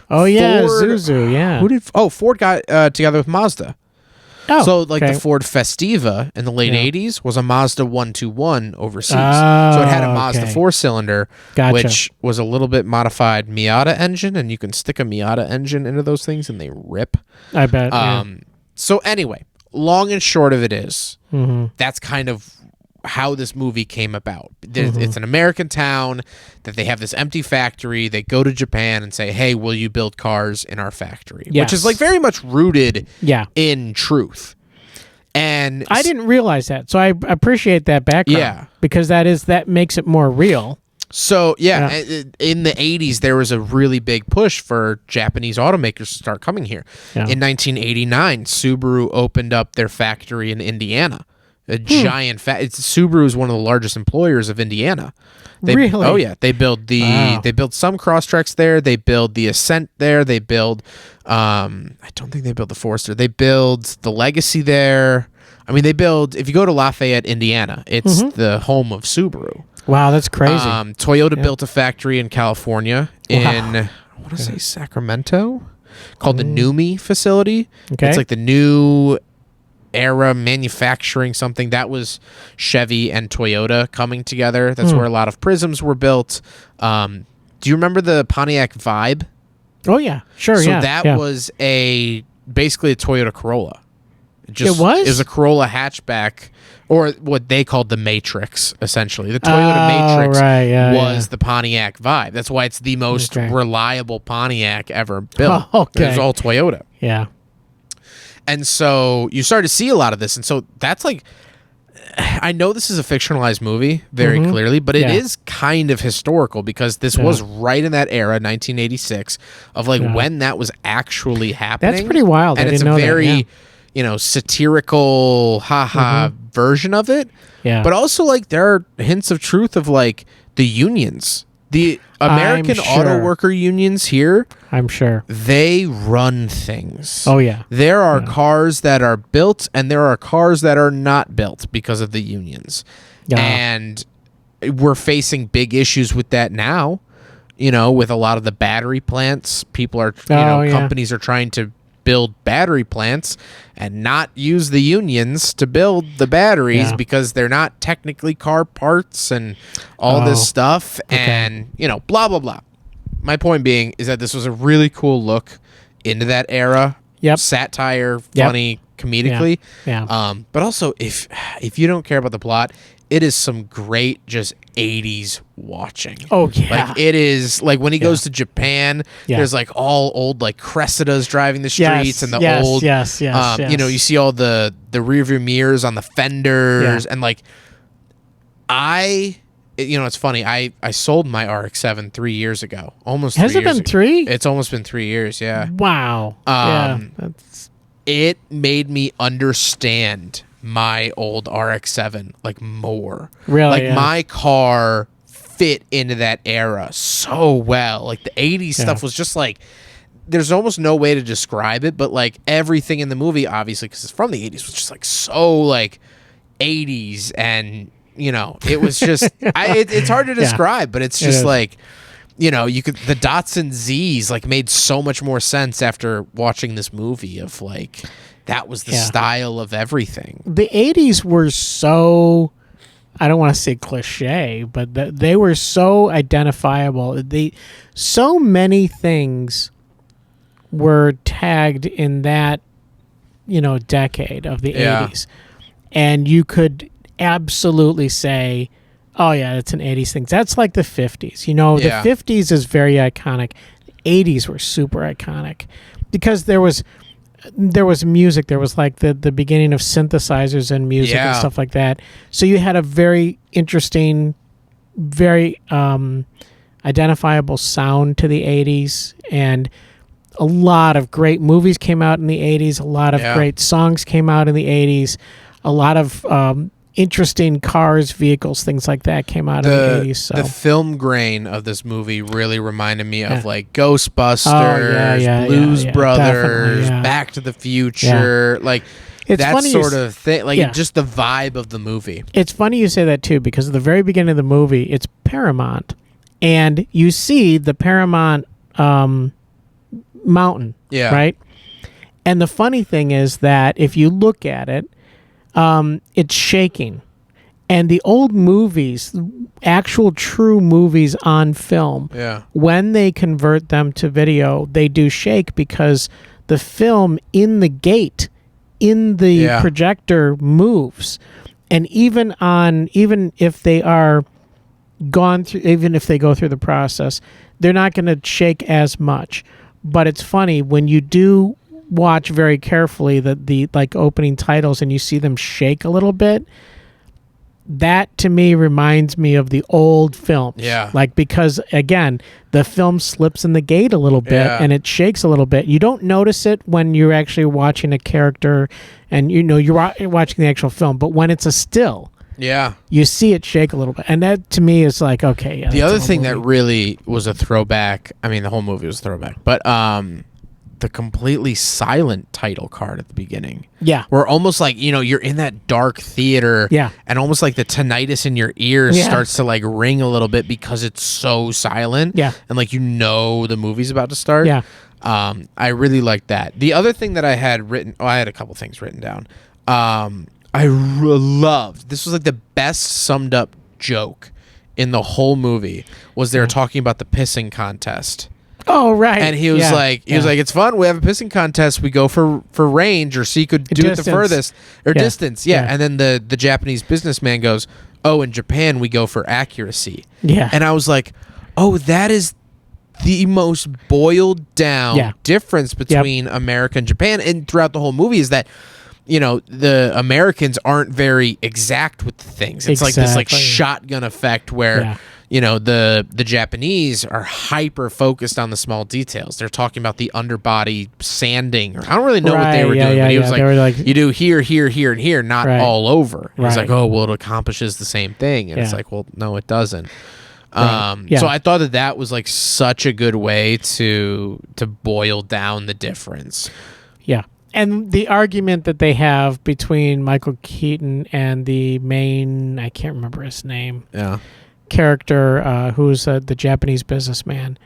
Oh yeah, Isuzu. Yeah. Ford got together with Mazda. Oh, so the Ford Festiva in the late 80s was a Mazda 121 overseas. So it had a Mazda 4-cylinder, which was a little bit modified Miata engine, and you can stick a Miata engine into those things and they rip. I bet. So anyway, long and short of it is, that's kind of how this movie came about. It's an American town that they have this empty factory. They go to Japan and say, hey, will you build cars in our factory? Yes. Which is like very much rooted in truth. And I didn't realize that. So I appreciate that background. Yeah. Because that makes it more real. So, in the 80s, there was a really big push for Japanese automakers to start coming here. Yeah. In 1989, Subaru opened up their factory in Indiana. A giant Subaru is one of the largest employers of Indiana. Really? Oh yeah, they build they build some Crosstreks there. They build the Ascent there. They build I don't think they build the Forester. They build the Legacy there. I mean, they build. If you go to Lafayette, Indiana, it's the home of Subaru. Wow, that's crazy. Toyota built a factory in California in I want to say Sacramento, called the NUMMI facility. Okay. It's like the new era manufacturing something. That was Chevy and Toyota coming together. That's where a lot of Prisms were built. Do you remember the Pontiac Vibe? Oh yeah, sure. So that was basically a Toyota Corolla. It was a Corolla hatchback, or what they called the Matrix, essentially. The Toyota Matrix was the Pontiac Vibe. That's why it's the most reliable Pontiac ever built. It was all Toyota. Yeah. And so you start to see a lot of this. And so that's like, I know this is a fictionalized movie very clearly, but it is kind of historical because this was right in that era, 1986, of like when that was actually happening. That's pretty wild. And I it's didn't know a very, that, satirical, version of it. Yeah. But also like there are hints of truth of like the unions. The American auto worker unions here, I'm sure, they run things. Oh, yeah. There are cars that are built and there are cars that are not built because of the unions. Yeah. And we're facing big issues with that now, with a lot of the battery plants. People are, companies are trying to build battery plants and not use the unions to build the batteries because they're not technically car parts and all this stuff and blah blah blah. My point being is that this was a really cool look into that era. Satire, funny, comedically. But also if you don't care about the plot, it is some great just 80s watching. Oh, yeah. Like, it is, like, when he goes to Japan, there's, like, all old, like, Cressidas driving the streets and the old... Yes. You see all the rearview mirrors on the fenders and, like, it's funny. I sold my RX-7 3 years ago. Almost 3 years ago. Has it been 3? It's almost been 3 years, yeah. Wow. It made me understand my old RX-7 like more. Really? Like my car fit into that era so well. Like the 80s stuff was just like, there's almost no way to describe it, but like everything in the movie, obviously because it's from the 80s, was just like so like 80s, and it was just it's hard to describe, but it's just like, the Datsun Z's like made so much more sense after watching this movie of like that was the style of everything. The 80s were so I don't want to say cliche, but they were so identifiable. So many things were tagged in that, decade of the 80s. And you could absolutely say, oh yeah, that's an 80s thing. That's like the 50s. The 50s is very iconic. The 80s were super iconic because there was music. There was like the beginning of synthesizers and music and stuff like that. So you had a very interesting, very identifiable sound to the 80s, and a lot of great movies came out in the 80s. A lot of great songs came out in the 80s. A lot of interesting cars, vehicles, things like that came out in the 80s. So. The film grain of this movie really reminded me of like Ghostbusters, Blues Brothers, Back to the Future, like it's that funny sort of thing. Like just the vibe of the movie. It's funny you say that too, because at the very beginning of the movie, it's Paramount, and you see the Paramount mountain, right? And the funny thing is that if you look at it, it's shaking. And the old movies, actual true movies on film, when they convert them to video, they do shake because the film in the gate, in the projector moves. And even if they are gone through, even if they go through the process, they're not going to shake as much. But it's funny when you do watch very carefully the like opening titles and you see them shake a little bit. That to me reminds me of the old films. Like, because again, the film slips in the gate a little bit and it shakes a little bit. You don't notice it when you're actually watching a character and you're watching the actual film, but when it's a still, you see it shake a little bit. And that to me is like, okay. The other thing that really was a throwback, I mean, the whole movie was a throwback, but the completely silent title card at the beginning. Where almost like, you're in that dark theater. And almost like the tinnitus in your ears starts to like ring a little bit because it's so silent. And like, the movie's about to start. I really liked that. The other thing that I had written, I had a couple things written down. I loved, this was like the best summed up joke in the whole movie, was they were talking about the pissing contest. Oh, right. And he was like, it's fun. We have a pissing contest. We go for range, or so you could do it the furthest, or distance. And then the Japanese businessman goes, oh, in Japan, we go for accuracy. And I was like, oh, that is the most boiled down difference between America and Japan. And throughout the whole movie is that, the Americans aren't very exact with the things. It's like this like shotgun effect where... the Japanese are hyper focused on the small details. They're talking about the underbody sanding, or I don't really know what they were doing. But he was like, you do here, here, here, and here, not all over. And it's like, oh, well, it accomplishes the same thing. And it's like, well, no, it doesn't. So I thought that was like such a good way to boil down the difference. And the argument that they have between Michael Keaton and the main, I can't remember his name. Character who's the Japanese businessman,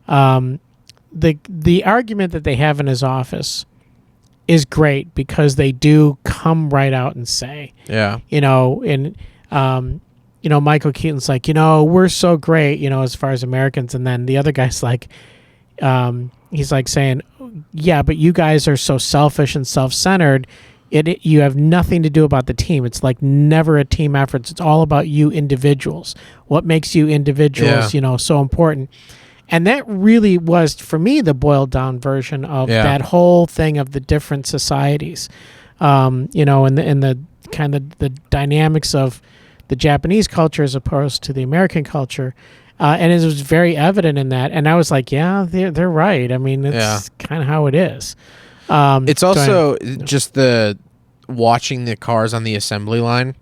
the argument that they have in his office is great because they do come right out and say, Michael Keaton's like, we're so great, as far as Americans, and then the other guy's like, he's like saying, yeah, but you guys are so selfish and self-centered. You have nothing to do about the team. It's like never a team effort. It's all about you individuals. What makes you individuals, so important. And that really was, for me, the boiled down version of that whole thing of the different societies, and the kind of the dynamics of the Japanese culture as opposed to the American culture. And it was very evident in that. And I was like, they're right. I mean, it's kind of how it is. It's also just the watching the cars on the assembly line.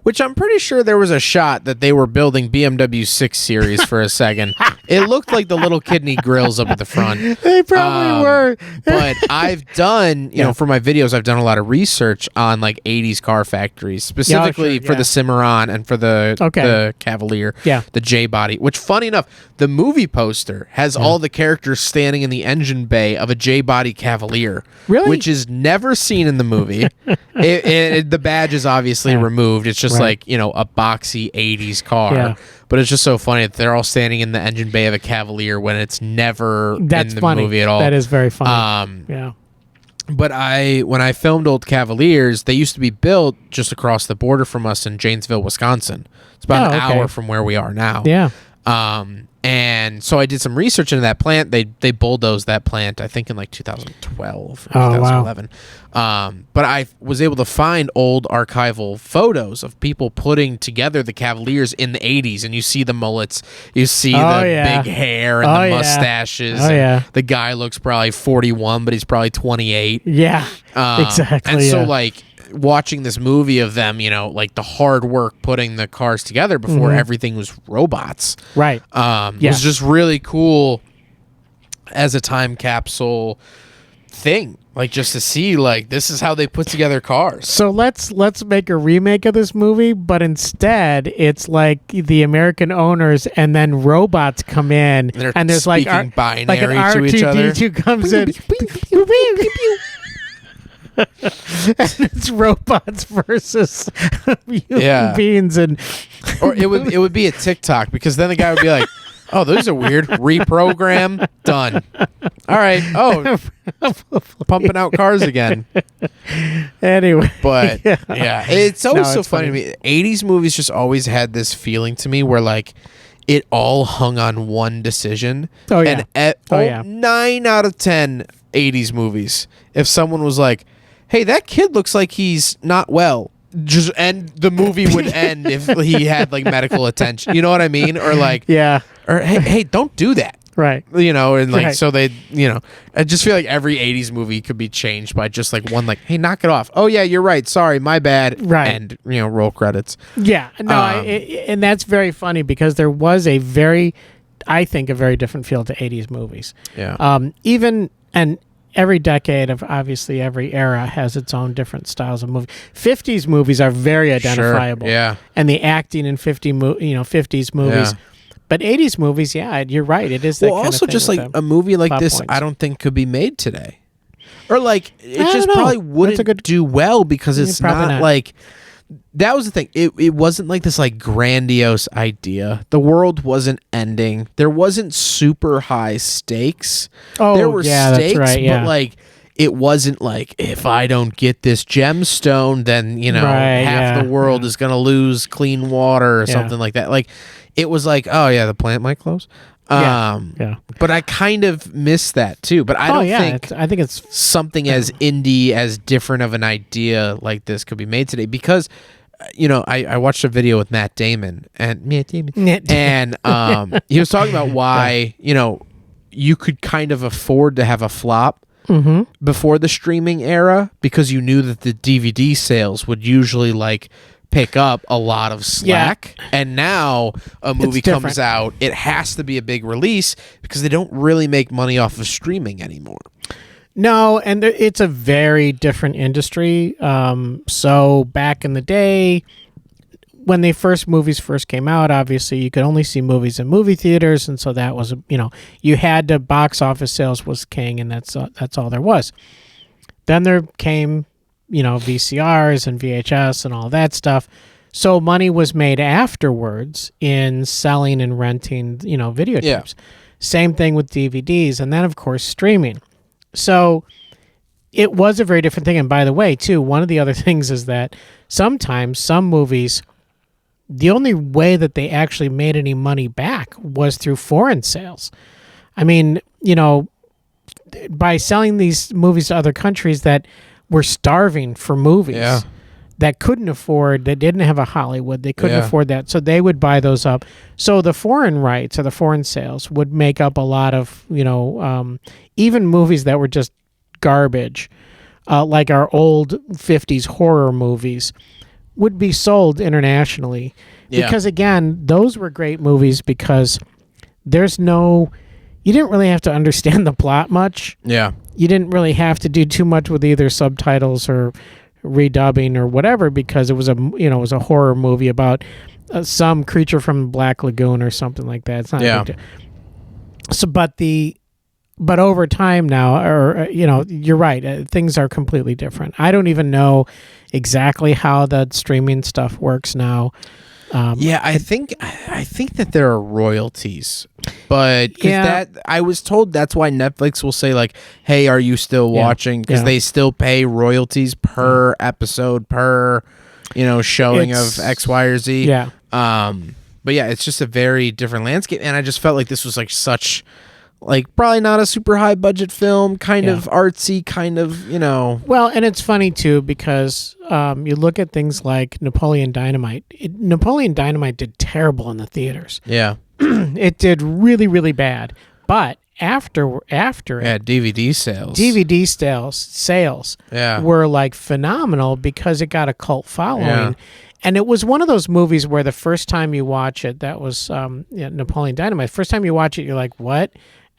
Which I'm pretty sure there was a shot that they were building BMW 6 Series for a second, It looked like the little kidney grills up at the front. They probably were. But I've done, you know, for my videos, I've done a lot of research on like 80s car factories, specifically for the Cimarron and for the Cavalier, the J body, which funny enough, the movie poster has all the characters standing in the engine bay of a J body Cavalier, which is never seen in the movie. The badge is obviously removed. It's just like, you know, a boxy 80s car. But it's just so funny that they're all standing in the engine bay of a Cavalier when it's never in the movie at all. That is very funny. But when I filmed old Cavaliers, they used to be built just across the border from us in Janesville, Wisconsin. It's about an hour from where we are now. Yeah. And so I did some research into that plant. They bulldozed that plant, I think, in like 2012 or 2011. But I was able to find old archival photos of people putting together the Cavaliers in the 80s. And you see the mullets, you see the big hair and the mustaches. The guy looks probably 41, but he's probably 28. Yeah, exactly. And so, like, watching this movie of them, you know, like the hard work putting the cars together before everything was robots. Right. Was just really cool as a time capsule thing. Like, just to see, like, this is how they put together cars. So let's make a remake of this movie, but instead it's like the American owners and then robots come in and there's like binary like an to each other. R2-D2 comes in. And it's robots versus human beings, and or it would be a TikTok, because then the guy would be like, "Oh, those are weird. Reprogram done. All right. Oh, pumping out cars again." Anyway, but it's always so funny to me. 80s movies just always had this feeling to me where like it all hung on one decision. Oh yeah. And 9 out of 10 80s movies, if someone was like, "Hey, that kid looks like he's not well," and the movie would end if he had like medical attention. You know what I mean? Or like, or hey, don't do that. Right. You know, and like, so they, you know, I just feel like every 80s movie could be changed by just like one, like, "Hey, knock it off. Oh yeah, you're right. Sorry, my bad." Right. And, you know, roll credits. Yeah. No, and that's very funny because there was I think, a very different feel to 80s movies. Yeah. And every decade of obviously every era has its own different styles of movie. 50s movies are very identifiable. Sure, yeah. And the acting in 50s movies. Yeah. But 80s movies, you're right. It is that kind also of thing just with like the a movie like plot this, points. I don't think could be made today. Or like it I just don't know. probably That's wouldn't do well because it's probably not. like, that was the thing. It wasn't like this like grandiose idea. The world wasn't ending. There wasn't super high stakes. Oh, there were that's stakes, right, but like it wasn't like, if I don't get this gemstone, then, you know, half the world is going to lose clean water or something like that. Like, it was like, oh yeah, the plant might close. But I kind of miss that too. But I don't think I think it's something as indie, as different of an idea like this could be made today, because you know, I watched a video with Matt Damon and he was talking about why, you know, you could kind of afford to have a flop before the streaming era, because you knew that the DVD sales would usually like pick up a lot of slack. And now a movie comes out, it has to be a big release because they don't really make money off of streaming anymore. No, and it's a very different industry. So back in the day, when movies first came out, obviously you could only see movies in movie theaters, and so that was, you know, you had to, box office sales was king, and that's all there was. Then there came, you know, VCRs and VHS and all that stuff. So money was made afterwards in selling and renting, you know, videotapes. Same thing with DVDs, and then of course streaming. So it was a very different thing. And by the way, too, one of the other things is that sometimes some movies, the only way that they actually made any money back was through foreign sales. I mean, you know, by selling these movies to other countries that were starving for movies, that couldn't afford, that didn't have a Hollywood, they couldn't afford that, so they would buy those up. So the foreign rights or the foreign sales would make up a lot of, you know, even movies that were just garbage, like our old 50s horror movies, would be sold internationally. Because again, those were great movies because there's no, you didn't really have to understand the plot much. Yeah. You didn't really have to do too much with either subtitles or redubbing or whatever, because it was a horror movie about some creature from the Black Lagoon or something like that. It's not a big deal. So, but over time now, or you're right, things are completely different. I don't even know exactly how the streaming stuff works now. I think that there are royalties, but I was told that's why Netflix will say like, "Hey, are you still watching?" Because they still pay royalties per episode, per showing of X, Y, or Z. Yeah. But yeah, it's just a very different landscape, and I just felt like this was like such. Like, probably not a super high budget film, kind of artsy, kind of, Well, and it's funny, too, because you look at things like Napoleon Dynamite. Napoleon Dynamite did terrible in the theaters. Yeah. It did really, really bad. But after it... DVD sales. Sales Yeah. were, like, phenomenal because it got a cult following. Yeah. And it was one of those movies where the first time you watch it, that was Napoleon Dynamite. First time you watch it, you're like, what?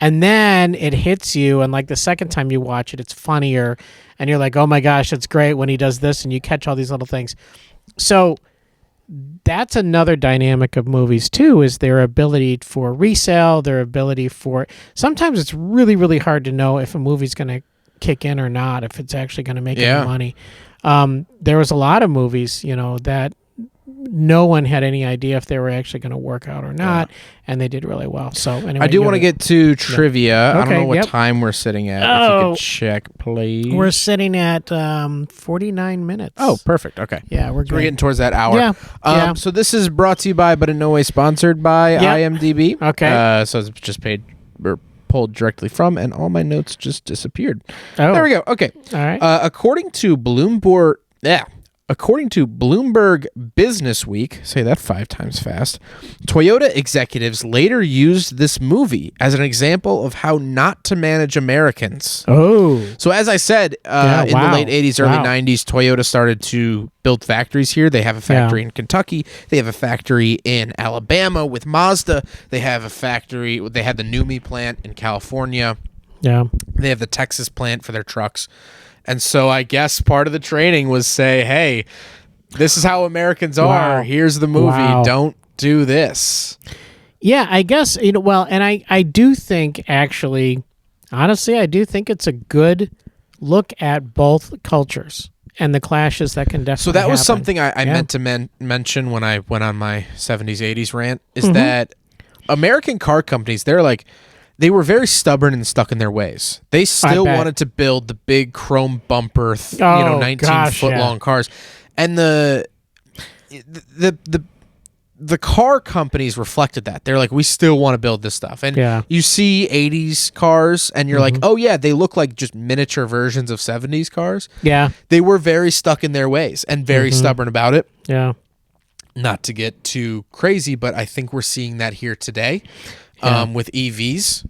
And then it hits you, and like the second time you watch it, it's funnier, and you're like, oh my gosh, it's great when he does this, and you catch all these little things. So that's another dynamic of movies too, is their ability for resale, their ability for... Sometimes it's really, really hard to know if a movie's going to kick in or not, if it's actually going to make any money. There was a lot of movies, that no one had any idea if they were actually going to work out or not, and they did really well. So anyway, I do want to get to trivia. Okay, I don't know what time we're sitting at. If you could check, please. We're sitting at 49 minutes. Oh, perfect. Okay. Yeah, we're good. So we're getting towards that hour. Yeah. So this is brought to you by, but in no way sponsored by, IMDb. Okay. So it's just paid or pulled directly from, and all my notes just disappeared. Oh. There we go. Okay. All right. According to Bloomberg Business Week, say that 5 times fast, Toyota executives later used this movie as an example of how not to manage Americans. Oh. So as I said, in the late 80s, early 90s, Toyota started to build factories here. They have a factory in Kentucky. They have a factory in Alabama with Mazda. They have a factory, they had the NUMMI plant in California. Yeah. They have the Texas plant for their trucks. And so I guess part of the training was say, hey, this is how Americans are. Here's the movie. Don't do this. Yeah, I guess, well, and I do think actually, honestly, I do think it's a good look at both cultures and the clashes that can definitely So that was happen. something I meant to mention when I went on my 70s, 80s rant, is that American car companies, they were very stubborn and stuck in their ways. They still wanted to build the big chrome bumper, 19-foot-long cars, and the car companies reflected that. They're like, we still want to build this stuff, and you see 80s cars, and you're like, oh yeah, they look like just miniature versions of 70s cars. Yeah, they were very stuck in their ways and very stubborn about it. Yeah, not to get too crazy, but I think we're seeing that here today. With EVs,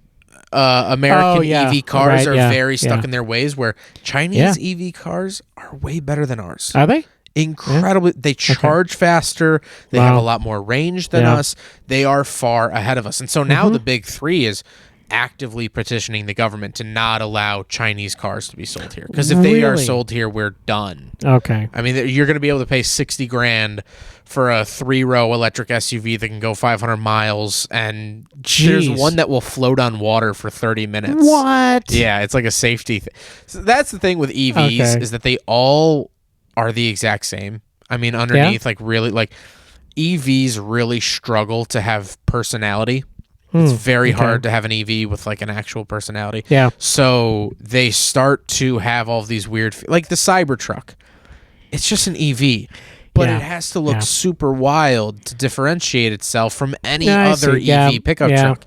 American EV cars are very stuck in their ways, where Chinese EV cars are way better than ours. Are they? Incredibly. They charge faster. They have a lot more range than us. They are far ahead of us. And so now the big three is actively petitioning the government to not allow Chinese cars to be sold here. Because if they are sold here, we're done. Okay. I mean, you're going to be able to pay $60,000 for a 3-row electric SUV that can go 500 miles, and there's one that will float on water for 30 minutes. What? Yeah, it's like a safety thing. So that's the thing with EVs, is that they all are the exact same. I mean, underneath, EVs really struggle to have personality. It's very hard to have an EV with like an actual personality. Yeah. So they start to have all of these weird, like the Cybertruck. It's just an EV, but it has to look super wild to differentiate itself from any other EV pickup truck.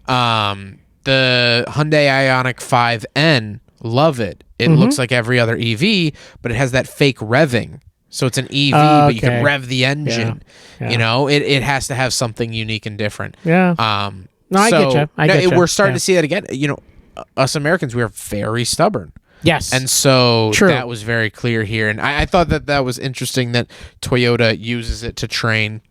The Hyundai Ioniq 5N, love it. It looks like every other EV, but it has that fake revving. So it's an EV, but you can rev the engine. Yeah. You know, it has to have something unique and different. Yeah. No, I get you. I get you. We're starting to see that again. You know, us Americans, we are very stubborn. Yes. And so that was very clear here. And I thought that was interesting that Toyota uses it to train.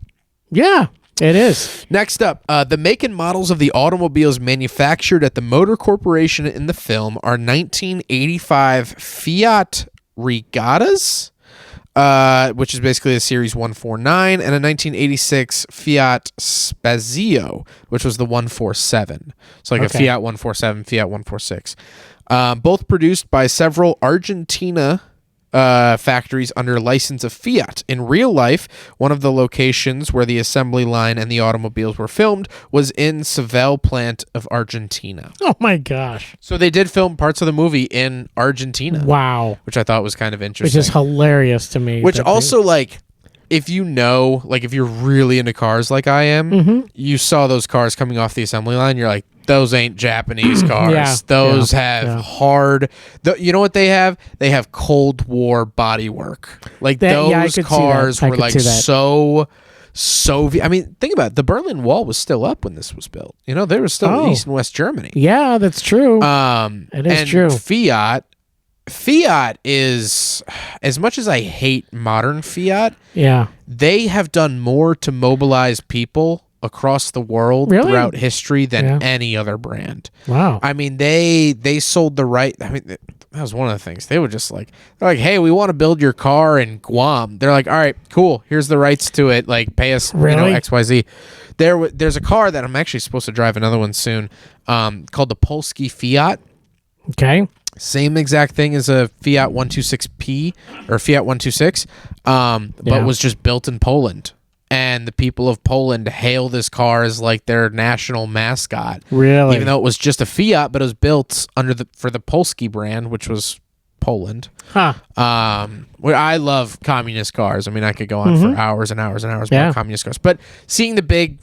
Yeah. It is. Next up, the make and models of the automobiles manufactured at the Motor Corporation in the film are 1985 Fiat Regattas, which is basically a Series 149, and a 1986 Fiat Spazio, which was the 147. So like a Fiat 147, Fiat 146. Both produced by several Argentina factories under license of Fiat. In real life, one of the locations where the assembly line and the automobiles were filmed was in Seville plant of Argentina. Oh my gosh. So they did film parts of the movie in Argentina. Wow. Which I thought was kind of interesting. Which is hilarious to me. Which also, like, if you know, like, if you're really into cars like I am, you saw those cars coming off the assembly line, you're like, those ain't Japanese cars. Those have hard... you know what they have? They have Cold War bodywork. Like, those cars were, like, so... I mean, think about it. The Berlin Wall was still up when this was built. You know, they were still in East and West Germany. Yeah, that's true. It is true. Fiat is, as much as I hate modern Fiat, they have done more to mobilize people across the world throughout history than any other brand. Wow. I mean, they sold the right. I mean, that was one of the things. They were just like, they're like, hey, we want to build your car in Guam. They're like, all right, cool. Here's the rights to it. Like, pay us, XYZ. There's a car that I'm actually supposed to drive another one soon, called the Polski Fiat. Okay. Same exact thing as a Fiat 126P or Fiat 126, but was just built in Poland. And the people of Poland hail this car as like their national mascot. Really? Even though it was just a Fiat, but it was built for the Polski brand, which was Poland. Huh. I love communist cars. I mean, I could go on for hours and hours and hours about communist cars. But seeing the big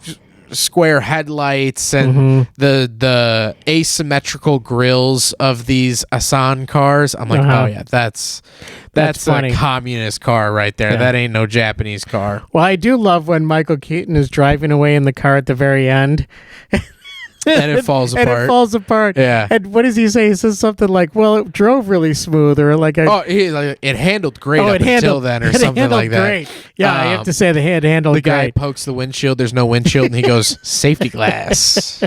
square headlights and the asymmetrical grills of these Asan cars, I'm like, oh yeah, that's a communist car right there. That ain't no Japanese car. Well, I do love when Michael Keaton is driving away in the car at the very end. And it falls apart. And it falls apart. Yeah. And what does he say? He says something like, well, it drove really smooth, or like... it handled great until then, or something like that. Great. Yeah, I have to say the hand handled great. The guy pokes the windshield, there's no windshield, and he goes, safety glass.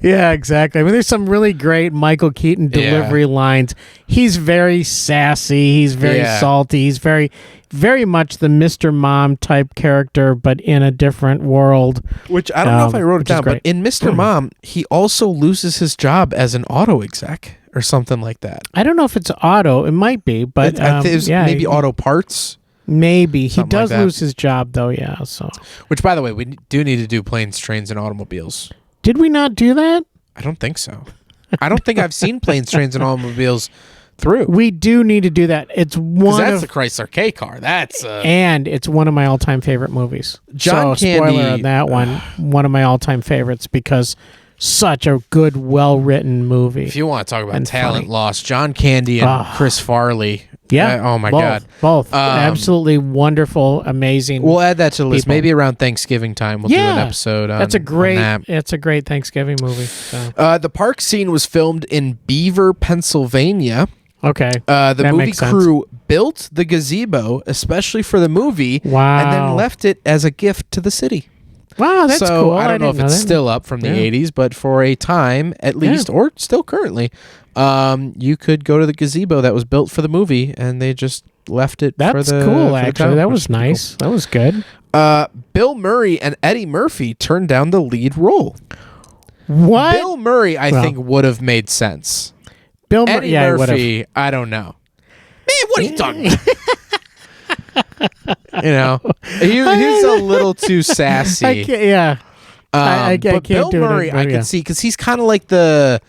Yeah, exactly. I mean, there's some really great Michael Keaton delivery lines. He's very sassy. He's very salty. He's very, very much the Mr. Mom type character, but in a different world. Which I don't know if I wrote it down, but in Mr. Mom, he also loses his job as an auto exec or something like that. I don't know if it's auto. It might be, but maybe auto parts. Maybe. He does lose his job, though, So, which, by the way, we do need to do planes, trains, and automobiles. Did we not do that? I don't think so. I don't think I've seen planes, trains, and automobiles through. We do need to do that. It's that's the Chrysler K car. And it's one of my all-time favorite movies. John Candy, spoiler on that one of my all-time favorites because such a good, well-written movie. If you want to talk about talent loss, John Candy and Chris Farley. Yeah. Oh my God. Both. Absolutely wonderful, amazing. We'll add that to the list. Maybe around Thanksgiving time we'll do an episode on that. It's a great Thanksgiving movie. So. The park scene was filmed in Beaver, Pennsylvania. Okay. The movie crew built the gazebo especially for the movie and then left it as a gift to the city. Wow, that's cool. I don't know if it's still up from the 80s, but for a time at least, or still currently, you could go to the gazebo that was built for the movie, and they just left it for the... That's cool, actually. That was nice. Cool. That was good. Bill Murray and Eddie Murphy turned down the lead role. What? Bill Murray, I think, would have made sense. Eddie Murphy, I don't know. Man, what are you talking about? You know, he's a little too sassy. I can't Bill Murray, I can see, because he's kind of like the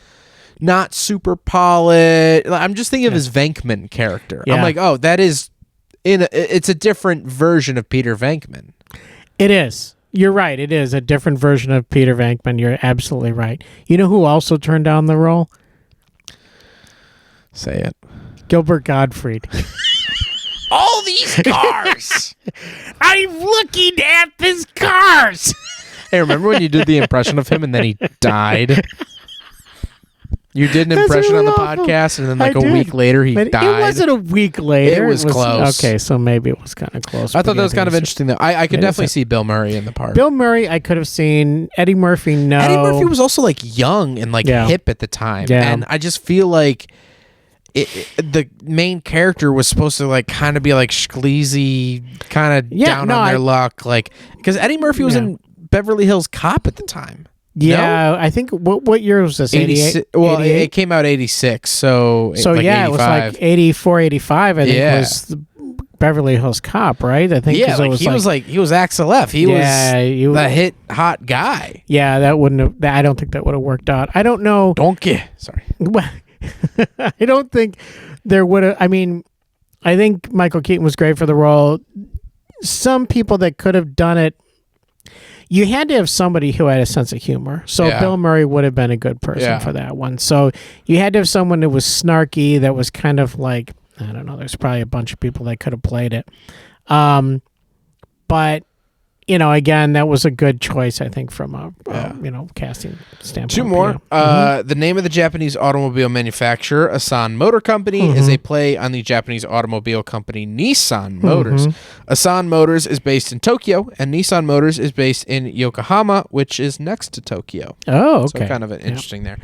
not super polished. I'm just thinking of his Venkman character. I'm like, oh, that is it's a different version of Peter Venkman. It is. You're right. It is a different version of Peter Venkman. You're absolutely right. You know who also turned down the role? Say it. Gilbert Gottfried. All these cars. I'm looking at these cars. Hey, remember when you did the impression of him and then he died? You did an That's impression really on the awful. podcast, and then I like a did. week later he But died. It wasn't a week later. It was close. Okay, so maybe it was kind of close. I thought but that was kind of it interesting, though. I could it definitely is. see Bill Murray in the part. Bill Murray, I could have seen. Eddie Murphy, no. Eddie Murphy was also like young and like Yeah. hip at the time, Yeah. and I just feel like the main character was supposed to like kind of be like sleazy, kind of Yeah, down no, on their I- luck, like because Eddie Murphy was Yeah. in Beverly Hills Cop at the time. Yeah, I think what year was this? 88? Well, 88? it came out 86, so So like yeah, 85. it was like 84, 85. I think Yeah. was the Beverly Hills Cop, right? I think 'cause Yeah, it like he was Axel F. He Yeah, you- was the hit hot guy. Yeah, that wouldn't have. I don't think that would have worked out. I don't know. Donkey. Sorry. I don't think there would have. I mean, I think Michael Keaton was great for the role. Some people that could have done it, you had to have somebody who had a sense of humor. So Yeah. Bill Murray would have been a good person Yeah. for that one. So you had to have someone that was snarky, that was kind of like, I don't know, there's probably a bunch of people that could have played it. But, you know, again, that was a good choice, I think, from a, casting standpoint. Two more. Yeah. The name of the Japanese automobile manufacturer, Asan Motor Company, Mm-hmm. is a play on the Japanese automobile company Nissan Mm-hmm. Motors. Asan Motors is based in Tokyo, and Nissan Motors is based in Yokohama, which is next to Tokyo. Oh, okay. So kind of an interesting there.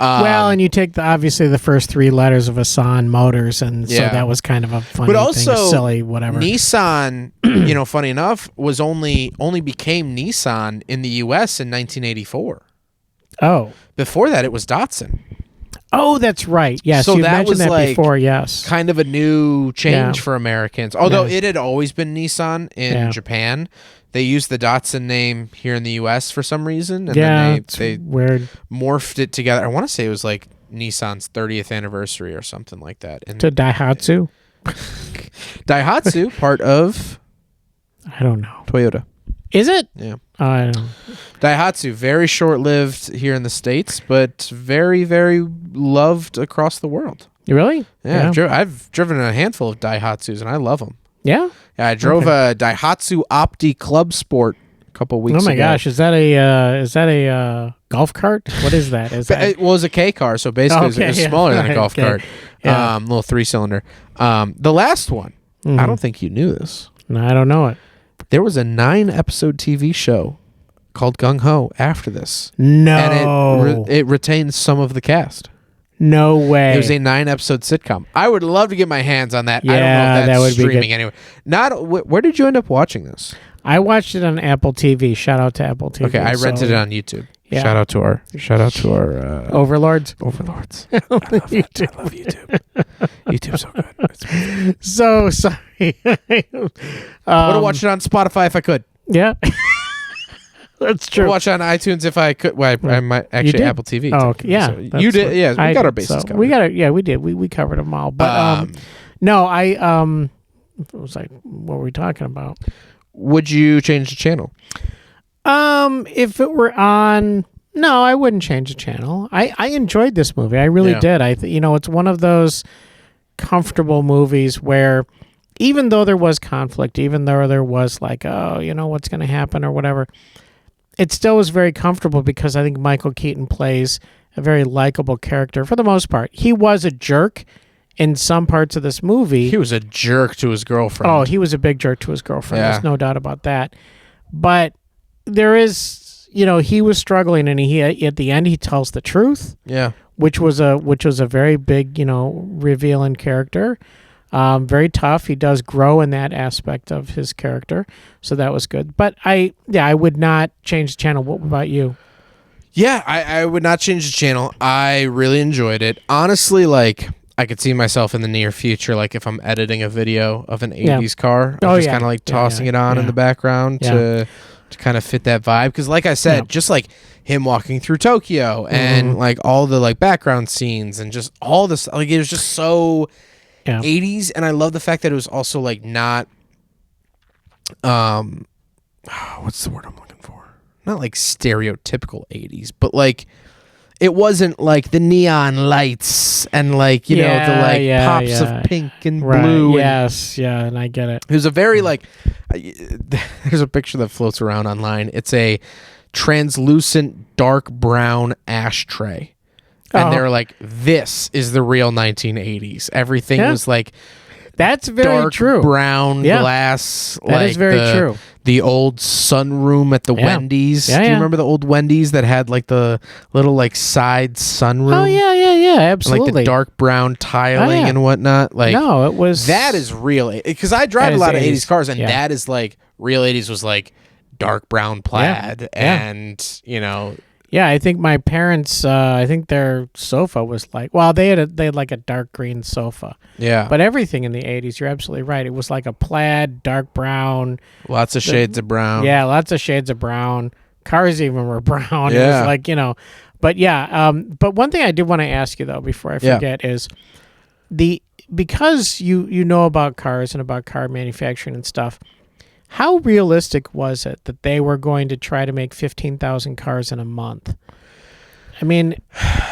Well, and you take obviously the first three letters of Asan Motors, and so Yeah. that was kind of a funny but also thing, a silly whatever. Nissan, funny enough, was only became Nissan in the U.S. in 1984. Oh, Before that, it was Datsun. oh, that's right. Yes, So you that mentioned was that like before. Yes, Kind of a new change Yeah. for Americans. Although Yeah. it had always been Nissan in Yeah. Japan. They used the Datsun name here in the U.S. for some reason, and yeah, then it's they weird morphed it together. I want to say it was like Nissan's 30th anniversary or something like that. And to Daihatsu. Daihatsu, part of I don't know. Toyota. Is it? Yeah. I don't know. Daihatsu, very short-lived here in the States, but very, very loved across the world. You really? Yeah, I've driven a handful of Daihatsus, and I love them. Yeah. Yeah, I drove a Daihatsu Opti Club Sport a couple weeks Oh ago. my gosh, is that a golf cart? What is that? Is that? It was a K car, so basically it was yeah. smaller than a Right, golf okay. cart. Yeah. Little 3-cylinder. The last one, I don't think you knew this. No, I don't know it. There was a 9-episode TV show called Gung Ho after this. No. And it retains some of the cast. No way. It was a 9-episode sitcom. I would love to get my hands on that. I don't know Yeah, if that that's would be good. streaming anywhere. Where did you end up watching this? I watched it on Apple TV. Shout out to Apple TV. Okay, I rented So- it on YouTube. Yeah. Shout out to our Overlords. overlords. I love YouTube. YouTube's so good. So sorry. I would have watched it on Spotify if I could. Yeah. That's I true. would watch it on iTunes if I could. Well, I might You actually did? Apple TV. Oh, okay. Yeah. So that's you did. what Yeah, we I got our did. bases So covered. we got it. Yeah, we did. We covered them all. But no, it was like, what were we talking about? Would you change the channel? If it were on, no, I wouldn't change the channel. I enjoyed this movie. I really Yeah. did. It's one of those comfortable movies where even though there was conflict, even though there was like, oh, what's going to happen or whatever, it still was very comfortable because I think Michael Keaton plays a very likable character for the most part. He was a jerk in some parts of this movie. He was a jerk to his girlfriend. Oh, he was a big jerk to his girlfriend. Yeah. There's no doubt about that. But there is, he was struggling, and he at the end he tells the truth, yeah. which was a very big, reveal in character. Very tough. He does grow in that aspect of his character, so that was good. But I would not change the channel. What about you? Yeah, I would not change the channel. I really enjoyed it. Honestly, like, I could see myself in the near future, like if I'm editing a video of an 80s car, I'm just kind of like tossing it on in the background to kind of fit that vibe. Because like I said, just like him walking through Tokyo and like all the like background scenes and just all this, like it was just so 80s. And I love the fact that it was also like not, what's the word I'm looking for? Not like stereotypical 80s, but like it wasn't like the neon lights and like, the like pops of pink and blue. And I get it. It was a very like, there's a picture that floats around online. It's a translucent dark brown ashtray. And they were like, this is the real 1980s. Everything was like that's very dark true. brown glass. That is very true. The old sunroom at the Wendy's. Do you remember the old Wendy's that had like the little like side sunroom? Oh yeah, absolutely. And, like the dark brown tiling and whatnot. Like no, it was that is real. Because I drive a lot of 80s cars, and that is like real 80s was like dark brown plaid and you know. Yeah, I think my parents, I think their sofa was like, well, they had like a dark green sofa. Yeah. But everything in the 80s, you're absolutely right. It was like a plaid, dark brown. Lots of shades of brown. Yeah, lots of shades of brown. Cars even were brown. Yeah. It was like, you know, but yeah. But one thing I did want to ask you, though, before I forget is because you know about cars and about car manufacturing and stuff, how realistic was it that they were going to try to make 15,000 cars in a month? I mean,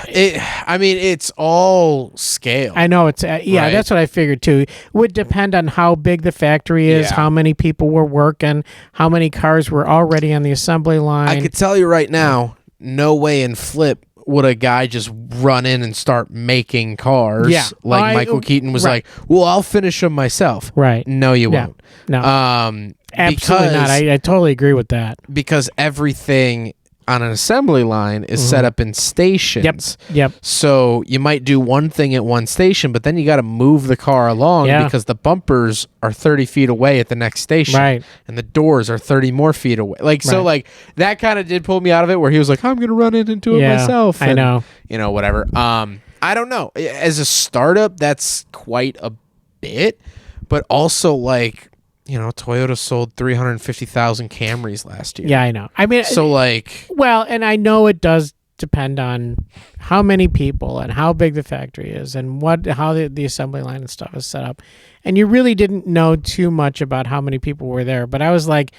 it's all scale. I know it's right? That's what I figured too. It would depend on how big the factory is, how many people were working, how many cars were already on the assembly line. I could tell you right now, no way in flip would a guy just run in and start making cars. Yeah. Like Michael Keaton was like, well, I'll finish them myself. Right. No, you won't. No. Absolutely not. I totally agree with that. Because everything on an assembly line is set up in stations. Yep. So you might do one thing at one station, but then you got to move the car along because the bumpers are 30 feet away at the next station. Right. And the doors are 30 more feet away. So like that kind of did pull me out of it where he was like, I'm going to run into it myself. And, I know. You know, whatever. I don't know. As a startup, that's quite a bit, but also like, you know, Toyota sold 350,000 Camrys last year. Yeah, I know. I mean, so like, well, and I know it does depend on how many people and how big the factory is and how the assembly line and stuff is set up. And you really didn't know too much about how many people were there. But I was like,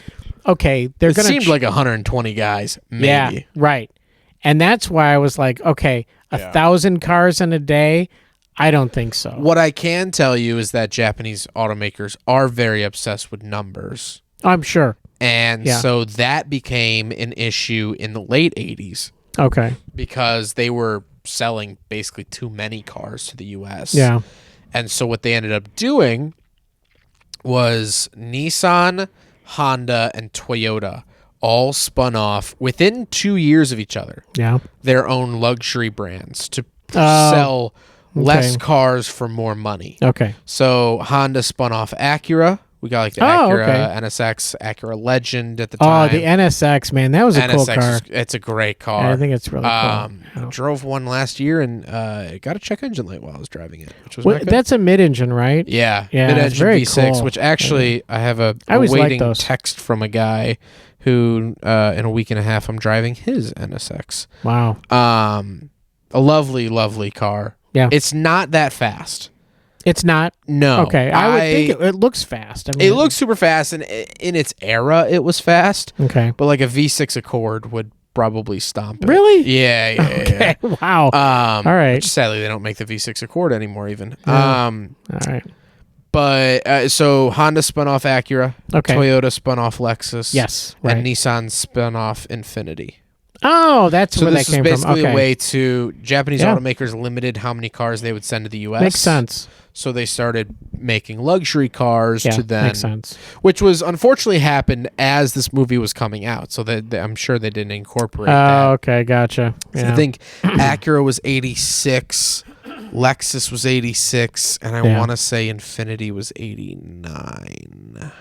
okay, they're going to... It seemed like 120 guys, maybe. Yeah, right. And that's why I was like, okay, 1,000 cars in a day... I don't think so. What I can tell you is that Japanese automakers are very obsessed with numbers. I'm sure. And so that became an issue in the late 80s. Okay. Because they were selling basically too many cars to the U.S. Yeah. And so what they ended up doing was Nissan, Honda, and Toyota all spun off within 2 years of each other. Yeah. Their own luxury brands to sell... less cars for more money. Okay. So Honda spun off Acura. We got like the Acura NSX, Acura Legend at the time. Oh, the NSX, man. That was a cool car. It's a great car. I think it's really cool. Drove one last year and got a check engine light while I was driving it, which was not good. That's a mid-engine, right? Yeah. Yeah, mid-engine very V6, cool. which actually I have a always waiting liked those. text from a guy who in a week and a half I'm driving his NSX. Wow. A lovely, lovely car. Yeah. It's not that fast. It's not? No. Okay. I would think it looks fast. I mean, it looks super fast, and in its era, it was fast. Okay. But like a V6 Accord would probably stomp it. Really? Yeah. Okay. Wow. All right. Which sadly, they don't make the V6 Accord anymore even. All right. But so Honda spun off Acura. Okay. Toyota spun off Lexus. Yes. Right. And Nissan spun off Infiniti. Oh, that's where that came from. So this is basically okay. a way to Japanese automakers limited how many cars they would send to the U.S. Makes sense. So they started making luxury cars to then, makes sense. Which was unfortunately happened as this movie was coming out. So that I'm sure they didn't incorporate that. Oh, okay, gotcha. So Yeah. I think Acura was 86, Lexus was 86, and I want to say Infiniti was 89.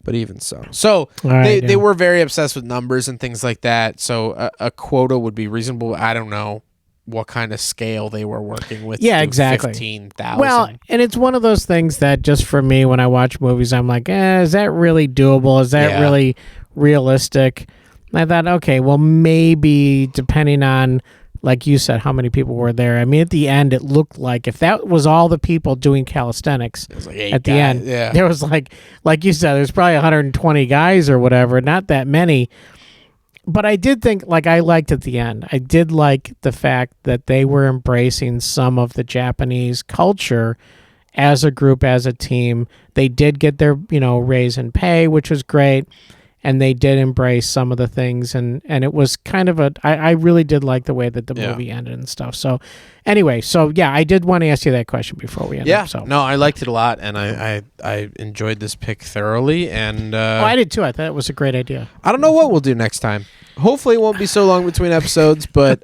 But even so. So they were very obsessed with numbers and things like that. So a quota would be reasonable. I don't know what kind of scale they were working with. Yeah, exactly. 15,000. Well, and it's one of those things that just for me, when I watch movies, I'm like, is that really doable? Is that really realistic? And I thought, okay, well, maybe depending on, like you said, how many people were there. I mean, at the end, it looked like if that was all the people doing calisthenics like at the end, there was like you said, there's probably 120 guys or whatever, not that many. But I did think, I liked at the end, I did like the fact that they were embracing some of the Japanese culture as a group, as a team. They did get their, raise in pay, which was great. and they did embrace some of the things, and it was kind of I really did like the way that the movie ended and stuff. So anyway, I did want to ask you that question before we end up. So. No, I liked it a lot, and I enjoyed this pick thoroughly, and I did too. I thought it was a great idea. I don't know what we'll do next time. Hopefully it won't be so long between episodes, but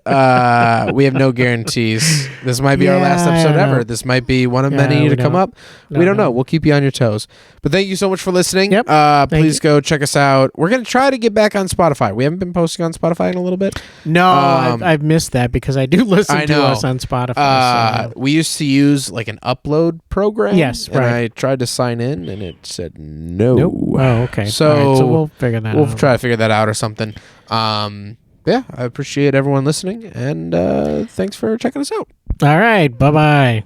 we have no guarantees. This might be our last episode ever. This might be one of many to come up. We don't know. We'll keep you on your toes. But thank you so much for listening. Yep. Please go check us out. We're going to try to get back on Spotify. We haven't been posting on Spotify in a little bit. No, I've missed that because I do listen to us on Spotify. We used to use like an upload program. Yes, and I tried to sign in, and it said no. Nope. Oh, okay. So, all right, so we'll figure that out. We'll try to figure that out or something. I appreciate everyone listening, and thanks for checking us out. All right. Bye-bye.